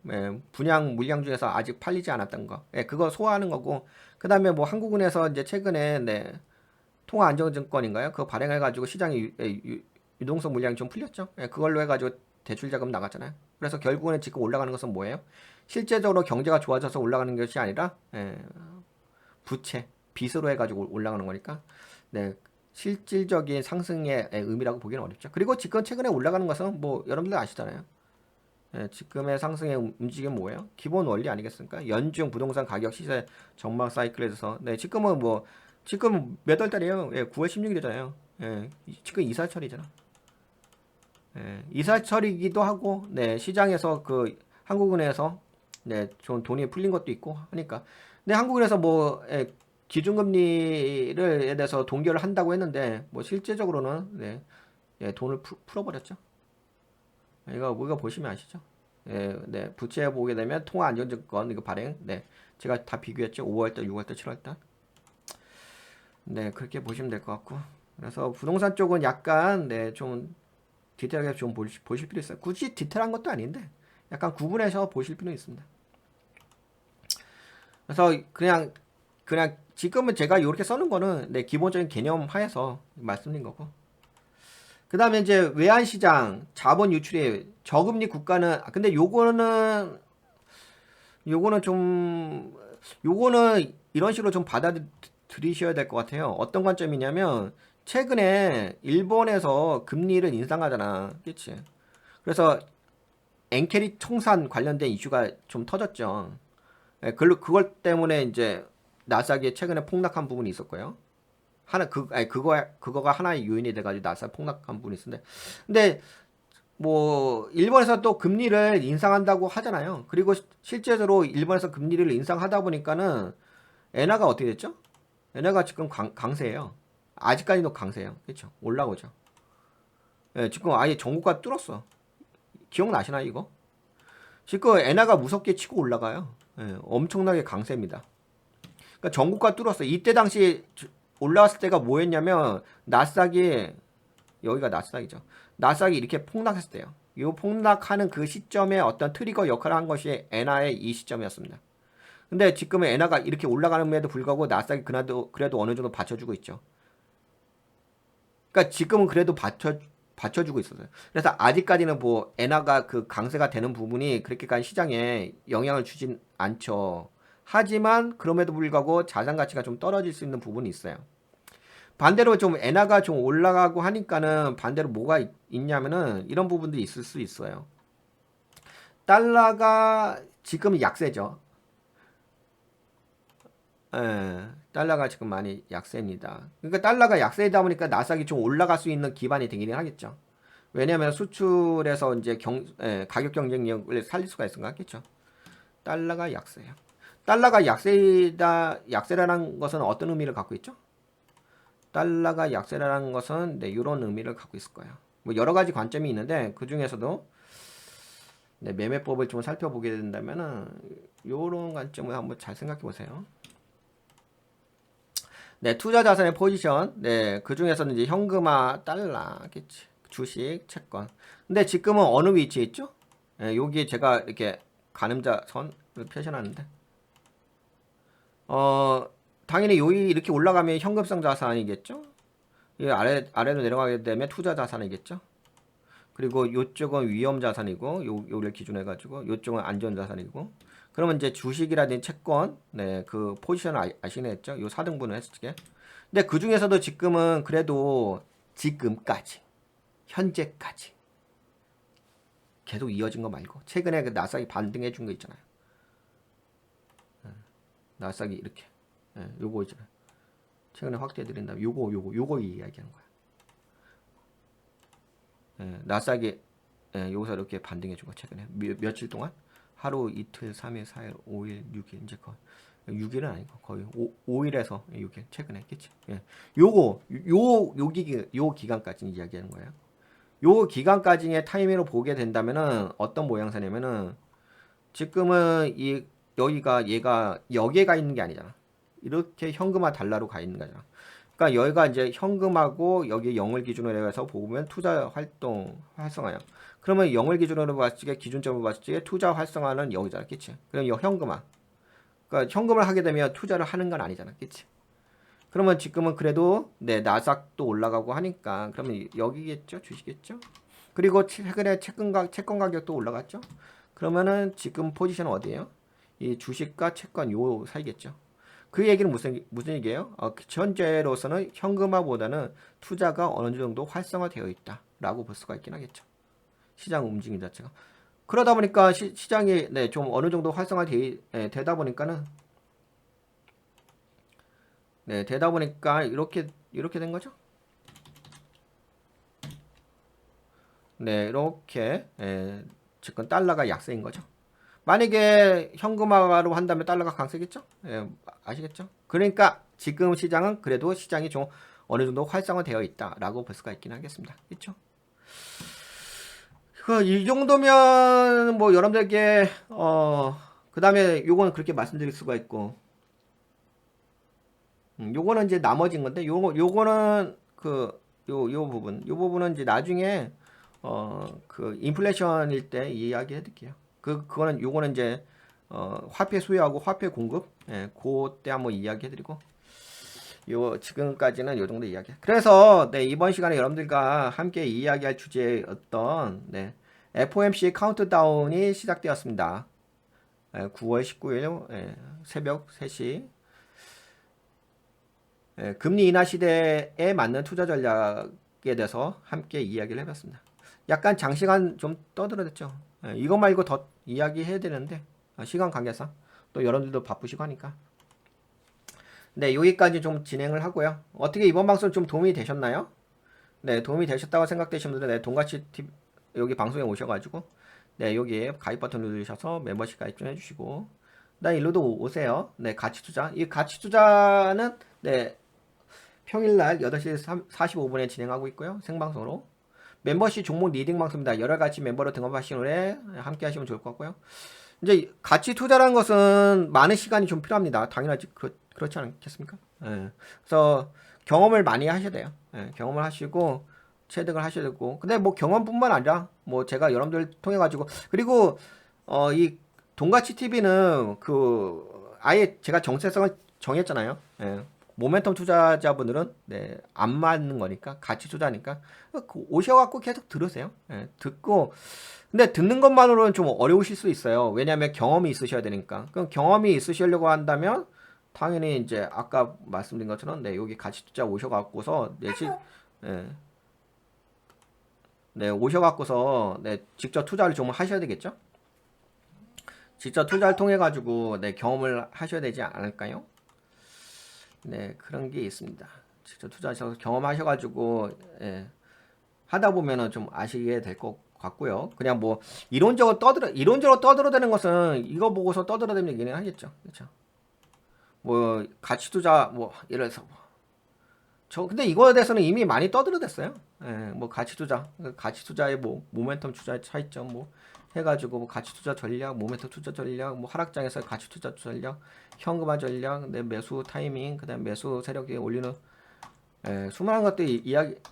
분양 물량 중에서 아직 팔리지 않았던 거. 그거 소화하는 거고. 그다음에 뭐 한국은행에서 이제 최근에 통화안정증권인가요? 그거 발행해가지고 시장에 유동성 물량이 좀 풀렸죠. 그걸로 해가지고 대출 자금 나갔잖아요. 그래서 결국은 지금 올라가는 것은 뭐예요? 실제적으로 경제가 좋아져서 올라가는 것이 아니라 부채, 빚으로 해가지고 올라가는 거니까 실질적인 상승의 의미라고 보기는 어렵죠. 그리고 지금 최근에 올라가는 것은 뭐 여러분들 아시잖아요. 지금의 상승의 움직임은 뭐예요? 기본 원리 아니겠습니까? 연중 부동산 가격 시세 전망 사이클에서 지금은 뭐 지금 몇 월 달이에요? 9월 16일이잖아요. 지금 이사철이잖아. 이사철이기도 하고 시장에서 그 한국은행에서 좀 돈이 풀린 것도 있고 하니까. 근데 한국은행에서 뭐 기준금리를 대해서 동결을 한다고 했는데 뭐 실제적으로는 돈을 풀어버렸죠. 이거 보시면 아시죠? 부채 보게 되면 통화안정증권 이거 발행. 제가 다 비교했죠. 5월달, 6월달, 7월달. 그렇게 보시면 될 것 같고. 그래서 부동산 쪽은 약간 좀 디테일하게 좀 보실 필요 있어요. 굳이 디테일한 것도 아닌데 약간 구분해서 보실 필요 있습니다. 그래서 그냥 지금은 제가 이렇게 써는 거는 기본적인 개념 하에서 말씀드린 거고. 그 다음에 이제 외환시장 자본 유출이 저금리 국가는 근데 요거는 좀 요거는 이런 식으로 좀 받아들이셔야 될 것 같아요. 어떤 관점이냐면 최근에 일본에서 금리를 인상하잖아. 그치? 그래서 엔캐리 청산 관련된 이슈가 좀 터졌죠. 그걸 때문에 이제 나스닥이 최근에 폭락한 부분이 있었고요. 그거가 하나의 요인이 돼가지고 나스닥 폭락한 부분이 있었는데, 근데 뭐 일본에서 또 금리를 인상한다고 하잖아요. 그리고 실제로 일본에서 금리를 인상하다 보니까는 엔화가 어떻게 됐죠? 엔화가 지금 강세예요. 아직까지도 강세예요. 그렇죠? 올라오죠. 지금 아예 전고가 뚫었어. 기억나시나요, 이거? 지금 엔화가 무섭게 치고 올라가요. 엄청나게 강세입니다. 그러니까 전고가 뚫었어. 이때 당시 올라왔을 때가 뭐였냐면 나스닥이 여기가 나스닥이죠. 나스닥이 이렇게 폭락했을 때요. 이 폭락하는 그 시점에 어떤 트리거 역할을 한 것이 엔화의 이 시점이었습니다. 근데 지금은 엔화가 이렇게 올라가는데도 불구하고 나스닥이 그래도 어느 정도 받쳐주고 있죠. 그러니까 지금은 그래도 받쳐주고 있었어요. 그래서 아직까지는 뭐 엔화가 그 강세가 되는 부분이 그렇게까지 시장에 영향을 주진 않죠. 하지만 그럼에도 불구하고 자산 가치가 좀 떨어질 수 있는 부분이 있어요. 반대로 좀 엔화가 좀 올라가고 하니까는 반대로 뭐가 있냐면은 이런 부분들이 있을 수 있어요. 달러가 지금 약세죠. 달러가 지금 많이 약세입니다. 그러니까 달러가 약세이다 보니까 나스닥이 좀 올라갈 수 있는 기반이 되기는 하겠죠. 왜냐하면 수출에서 이제 가격 경쟁력을 살릴 수가 있는 거 같겠죠. 달러가 약세요. 달러가 약세라는 것은 어떤 의미를 갖고 있죠? 달러가 약세라는 것은 이런 의미를 갖고 있을 거예요. 뭐 여러 가지 관점이 있는데 그 중에서도 매매법을 좀 살펴보게 된다면은 이런 관점을 한번 잘 생각해 보세요. 투자 자산의 포지션. 그 중에서는 이제 현금화, 달러겠지. 주식, 채권. 근데 지금은 어느 위치에 있죠? 여기 제가 이렇게 가늠자 선을 표시하는데, 당연히 여기 이렇게 올라가면 현금성 자산이겠죠? 이 아래로 내려가게 되면 투자 자산이겠죠? 그리고 이쪽은 위험 자산이고, 요를 기준해 가지고, 이쪽은 안전 자산이고, 그러면 이제 주식이라든지 채권, 그 포지션을 아시겠죠? 요 4등분을 했을 때. 근데 그 중에서도 지금은 그래도 지금까지, 현재까지 계속 이어진 거 말고, 최근에 그 나스닥이 반등해 준 거 있잖아요. 나스닥이 이렇게, 요거 있잖아요. 최근에 확대해 드린다면 요거 이야기하는 거야. 나스닥이 여기서 이렇게 반등해 준 거 최근에 며칠 동안 하루, 이틀, 3일, 4일, 5일, 6일 이제 6일은 아니고 거의 5일에서 6일 최근에 그치? 예. 요 기간까지 이야기하는 거예요. 요 기간까지의 타이밍으로 보게 된다면은 어떤 모양새냐면은 지금은 이 여기가 얘가 여기에 가 있는 게 아니잖아. 이렇게 현금화 달러로 가 있는 거잖아. 그러니까 여기가 이제 현금하고 여기 0을 기준으로 해서 보면 투자 활동 활성화야. 그러면 0을 기준으로 봤을 때 기준점으로 봤을 때 투자 활성화는 여기잖아. 그치? 그럼 이 현금화. 그러니까 현금을 하게 되면 투자를 하는 건 아니잖아. 그치? 그러면 지금은 그래도 네, 나삭도 올라가고 하니까 그러면 여기겠죠? 주시겠죠? 그리고 최근에 채권 가격도 올라갔죠? 그러면은 지금 포지션은 어디예요? 이 주식과 채권 요 사이겠죠? 그 얘기는 무슨 얘기예요? 현재로서는 현금화보다는 투자가 어느 정도 활성화되어 있다라고 볼 수가 있긴 하겠죠. 시장 움직임 자체가. 그러다 보니까 시장이 네, 좀 어느 정도 되다 보니까는 네, 되다 보니까 이렇게 된 거죠. 네, 이렇게 지금 달러가 약세인 거죠. 만약에 현금화로 한다면 달러가 강세겠죠? 예, 아시겠죠? 그러니까 지금 시장은 그래도 시장이 좀 어느 정도 활성화되어 있다라고 볼 수가 있긴 하겠습니다. 그렇죠? 이 정도면 뭐 여러분들에게 그다음에 요거는 그렇게 말씀드릴 수가 있고 요거는 이제 나머진 건데 요거는 요 부분은 이제 나중에 그 인플레이션일 때 이야기해 드릴게요. 그거는 요거는 이제 화폐 수요하고 화폐 공급 그때 한번 이야기해 드리고 요 지금까지는 요 정도 이야기. 그래서 네, 이번 시간에 여러분들과 함께 이야기할 주제였던 네, FOMC 카운트다운이 시작되었습니다. 9월 19일 새벽 3시 금리 인하 시대에 맞는 투자 전략에 대해서 함께 이야기를 해봤습니다. 약간 장시간 좀 떠들어댔죠. 이거 말고 더 이야기해야 되는데 시간 관계상 또 여러분들도 바쁘시고 하니까 네, 여기까지 좀 진행을 하고요. 어떻게 이번 방송 좀 도움이 되셨나요? 네, 도움이 되셨다고 생각되시는 분들은 네, 동같이 여기 방송에 오셔가지고 네, 여기 가입 버튼 누르셔서 멤버십 가입 좀 해주시고 나 일로도 오세요. 네, 가치 투자. 이 가치 투자는 네, 평일날 8시 45분에 진행하고 있고요. 생방송으로. 멤버십 종목 리딩 방송입니다. 여러가지 멤버로 등록하신 후에 함께 하시면 좋을 것 같고요. 이제 가치 투자라는 것은 많은 시간이 좀 필요합니다. 당연하지 그렇지 않겠습니까? 예. 그래서 경험을 많이 하셔야 돼요. 예, 경험을 하시고 체득을 하셔야 되고 근데 뭐 경험뿐만 아니라 뭐 제가 여러분들 통해 가지고 그리고 이 동가치 TV는 그 아예 제가 정체성을 정했잖아요. 예. 모멘텀 투자자분들은 네, 안 맞는 거니까 가치 투자니까 오셔갖고 계속 들으세요. 예, 듣고 근데 듣는 것만으로는 좀 어려우실 수 있어요. 왜냐하면 경험이 있으셔야 되니까. 그럼 경험이 있으시려고 한다면 당연히 이제 아까 말씀드린 것처럼 네, 여기 가치 투자 오셔갖고서 예, 네, 오셔갖고서 네, 직접 투자를 좀 하셔야 되겠죠? 직접 투자를 통해 가지고 네, 경험을 하셔야 되지 않을까요? 네, 그런 게 있습니다. 직접 투자하셔서 경험하셔가지고 예, 하다 보면은 좀 아시게 될 것 같고요. 그냥 뭐 이론적으로 떠들어대는 것은 이거 보고서 떠들어대는 얘기는 하겠죠. 그렇죠? 뭐 가치 투자 뭐 예를 들어서 저 근데 이거에 대해서는 이미 많이 떠들어댔어요. 예, 뭐 가치 투자의 뭐 모멘텀 투자의 차이점 뭐 해가지고 뭐 가치 투자 전략, 모멘텀 투자 전략, 뭐 하락장에서 가치 투자 전략, 현금화 전략, 내 매수 타이밍, 그다음 매수 세력이 올리는 수많은 것들이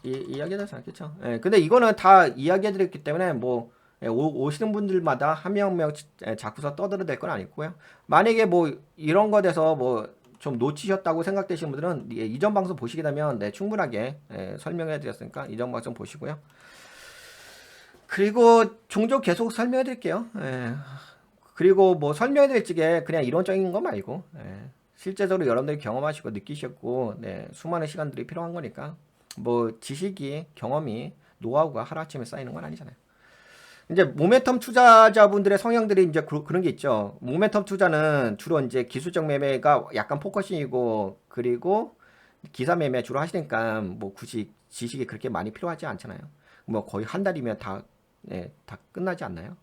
이야기되지 않겠죠. 근데 이거는 다 이야기해드렸기 때문에 뭐 오시는 분들마다 한 명 한 명 자꾸서 떠들어댈 건 아니고요. 만약에 뭐 이런 거 돼서 뭐 좀 놓치셨다고 생각되시는 분들은 이전 방송 보시게 되면 네, 충분하게 설명해 드렸으니까 이전 방송 보시고요. 그리고 종종 계속 설명해 드릴게요. 그리고 뭐 설명해 드릴 적에 그냥 이론적인 거 말고 실제적으로 여러분들이 경험하시고 느끼셨고 네, 수많은 시간들이 필요한 거니까 뭐 지식이 경험이 노하우가 하루아침에 쌓이는 건 아니잖아요. 이제 모멘텀 투자자분들의 성향들이 이제 그런 게 있죠. 모멘텀 투자는 주로 이제 기술적 매매가 약간 포커싱이고 그리고 기사 매매 주로 하시니까 뭐 굳이 지식이 그렇게 많이 필요하지 않잖아요. 뭐 거의 한 달이면 다 끝나지 않나요?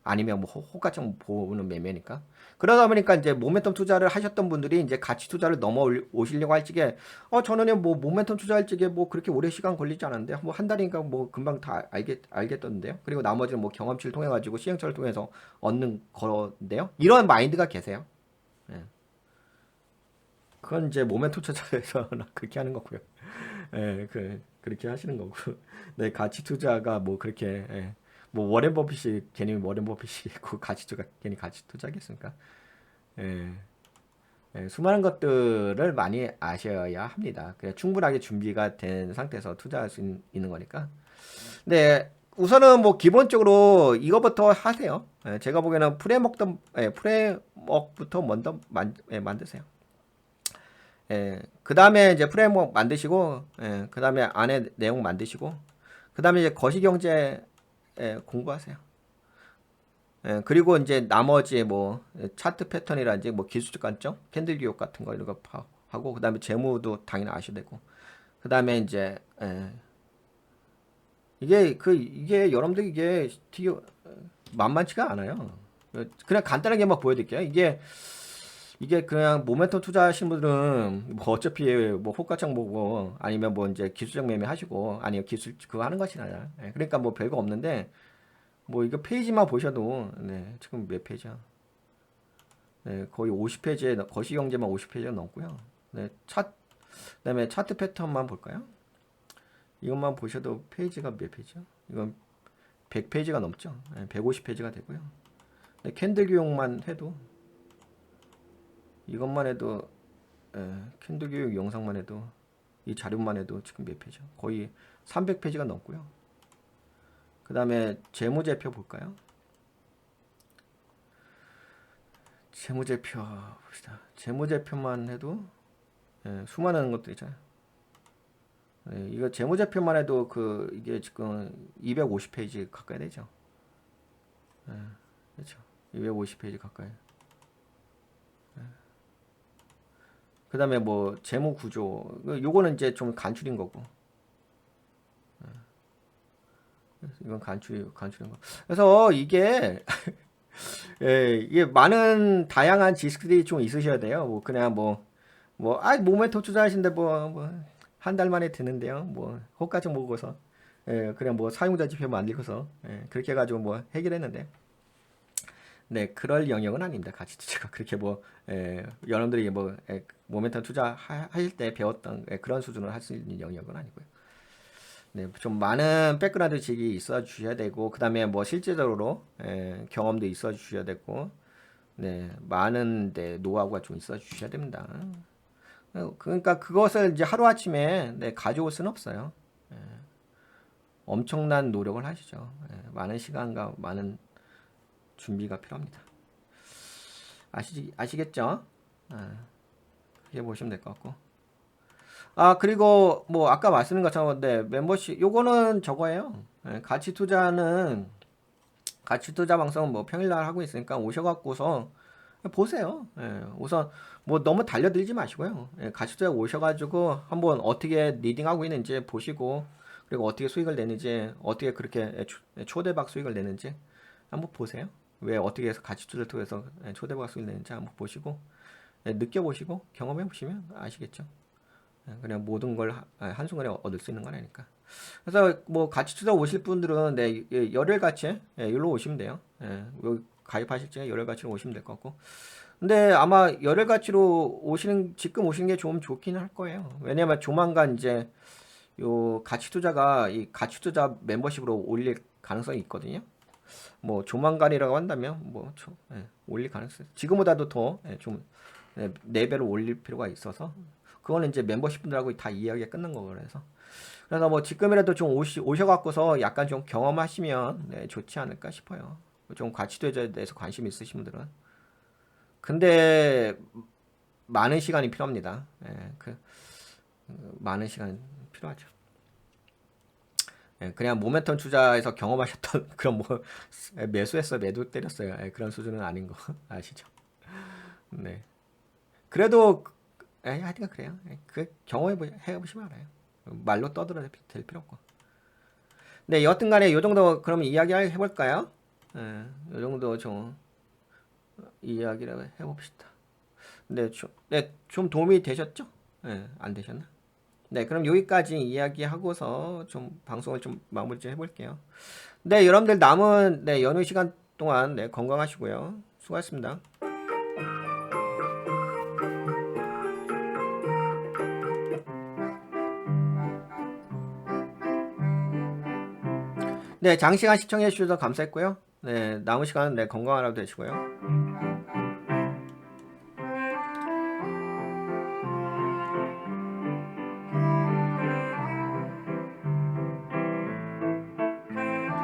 아니면 뭐 호가점 보는 매매니까. 그러다 보니까 이제 모멘텀 투자를 하셨던 분들이 이제 가치 투자를 넘어오시려고 할 적에 저는 뭐 모멘텀 투자할 적에 뭐 그렇게 오래 시간 걸리지 않았는데 뭐 한 달이니까 뭐 금방 다 알겠던데요. 그리고 나머지는 뭐 경험치를 통해 가지고 시행착오를 통해서 얻는 거인데요. 이런 마인드가 계세요. 예. 그건 이제 모멘텀 투자에서 그렇게 하는 거고요. 예, 그렇게 하시는 거고. 네, 가치 투자가 뭐 그렇게, 예, 뭐 워렌 버핏이 괜히 워렌 버핏이 그 가치 투자 괜히 가치 투자겠습니까? 예, 예, 수많은 것들을 많이 아셔야 합니다. 그냥 충분하게 준비가 된 상태에서 투자할 수 있는 거니까. 네, 우선은 뭐 기본적으로 이거부터 하세요. 예, 제가 보기에는 프레임워크부터 먼저 만드세요. 예, 그 다음에 이제 프레임워크 만드시고, 예, 그 다음에 안에 내용 만드시고, 그 다음에 이제 거시경제 공부하세요. 예, 그리고 이제 나머지 뭐 차트 패턴이라든지 뭐 기술적 관점, 캔들 기록 같은 거 이런 거 하고, 그 다음에 재무도 당연히 아셔야 되고, 그 다음에 이제 이게 여러분들 이게 되게 만만치가 않아요. 그냥 간단하게 막 보여드릴게요. 이게 그냥 모멘텀 투자하시는 분들은 뭐 어차피 뭐 호가창 보고 아니면 뭐 이제 기술적 매매 하시고 아니면 기술 그거 하는 것이잖아요. 예, 그러니까 뭐 별거 없는데 뭐 이거 페이지만 보셔도 네, 지금 몇 페이지야? 네, 거의 50페이지에 거시경제만 50페이지가 넘고요. 네, 그다음에 차트 패턴만 볼까요? 이것만 보셔도 페이지가 몇 페이지야? 이건 100페이지가 넘죠. 네, 150페이지가 되고요. 네, 캔들 교육만 해도 이것만 해도 캔들 교육 영상만 해도 이 자료만 해도 지금 몇 페이지야? 거의 300페이지가 넘고요. 그 다음에 재무제표 볼까요? 재무제표 봅시다. 재무제표만 해도 수많은 것들 있잖아요. 이거 재무제표만 해도 이게 지금 250페이지 가까이 되죠. 그렇죠. 250페이지 가까이. 그 다음에 뭐 재무 구조 요거는 이제 좀 간추린 거고 이건 간추린 거. 그래서 이게 이게 많은 다양한 지식들이 좀 있으셔야 돼요. 뭐 그냥 모멘텀 투자하신데 한 달 만에 드는데요. 뭐 호가좀 보고서 그냥 뭐 사용자 지표 만들고서 그렇게 해가지고 뭐 해결했는데 네 그럴 영역은 아닙니다. 가치 투자가 그렇게 여러분들이 모멘텀 투자 하실 때 배웠던 그런 수준으로 할 수 있는 영역은 아니고요. 네, 좀 많은 백그라운드 지식이 있어 주셔야 되고, 그 다음에 뭐 실제적으로 경험도 있어 주셔야 되고, 네, 많은 노하우가 좀 있어 주셔야 됩니다. 그러니까 그것을 이제 하루아침에 가져올 수는 없어요. 엄청난 노력을 하시죠. 많은 시간과 많은 준비가 필요합니다. 아시겠죠? 그렇게 보시면 될 것 같고. 그리고 뭐 아까 말씀드린 것처럼 멤버십 요거는 저거예요. 가치 투자 방송은 뭐 평일날 하고 있으니까 오셔갖고서 보세요. 우선 뭐 너무 달려들지 마시고요. 가치 투자 오셔가지고 한번 어떻게 리딩하고 있는지 보시고 그리고 어떻게 수익을 내는지 어떻게 그렇게 초대박 수익을 내는지 한번 보세요. 왜 어떻게 해서 가치 투자를 통해서 초대박 수익을 내는지 한번 보시고 느껴보시고 경험해 보시면 아시겠죠. 그냥 모든 걸 한순간에 얻을 수 있는 건 아니니까. 그래서 뭐 같이 투자 오실 분들은 열흘 같이 여기로 오시면 돼요. 여기 가입하실 때 열흘 같이로 오시면 될 것 같고. 근데 아마 열흘 같이로 지금 오시는 게 좀 좋긴 할 거예요. 왜냐면 조만간 이제 요 가치 투자가 이 가치 투자 멤버십으로 올릴 가능성이 있거든요. 뭐 조만간이라고 한다면 올릴 가능성 지금보다도 더 좀 4배로 올릴 필요가 있어서 그거는 이제 멤버십 분들하고 다 이야기가 끝난 거고 그래서 뭐 지금이라도 좀 오셔갖고서 약간 좀 경험하시면 좋지 않을까 싶어요. 좀 가치 투자에 대해서 관심 있으신 분들은. 근데 많은 시간이 필요합니다. 많은 시간 필요하죠. 그냥 모멘텀 투자에서 경험하셨던 그런 매수했어 매도 때렸어요. 그런 수준은 아닌 거 아시죠? 네. 그래도 하여튼 그래요. 해보시면 알아요. 말로 떠들어도 될 필요 없고. 네, 여튼간에 요 정도 그럼 이야기 해볼까요? 예, 이 정도 좀 이야기를 해봅시다. 좀 도움이 되셨죠? 예, 안 되셨나? 네, 그럼 여기까지 이야기하고서 좀 방송을 좀 마무리 좀 해볼게요. 네, 여러분들 남은 네, 연휴 시간 동안 네, 건강하시고요. 수고하셨습니다. 네, 장시간 시청해 주셔서 감사했고요. 네, 남은 시간 네, 건강하라고 되시고요.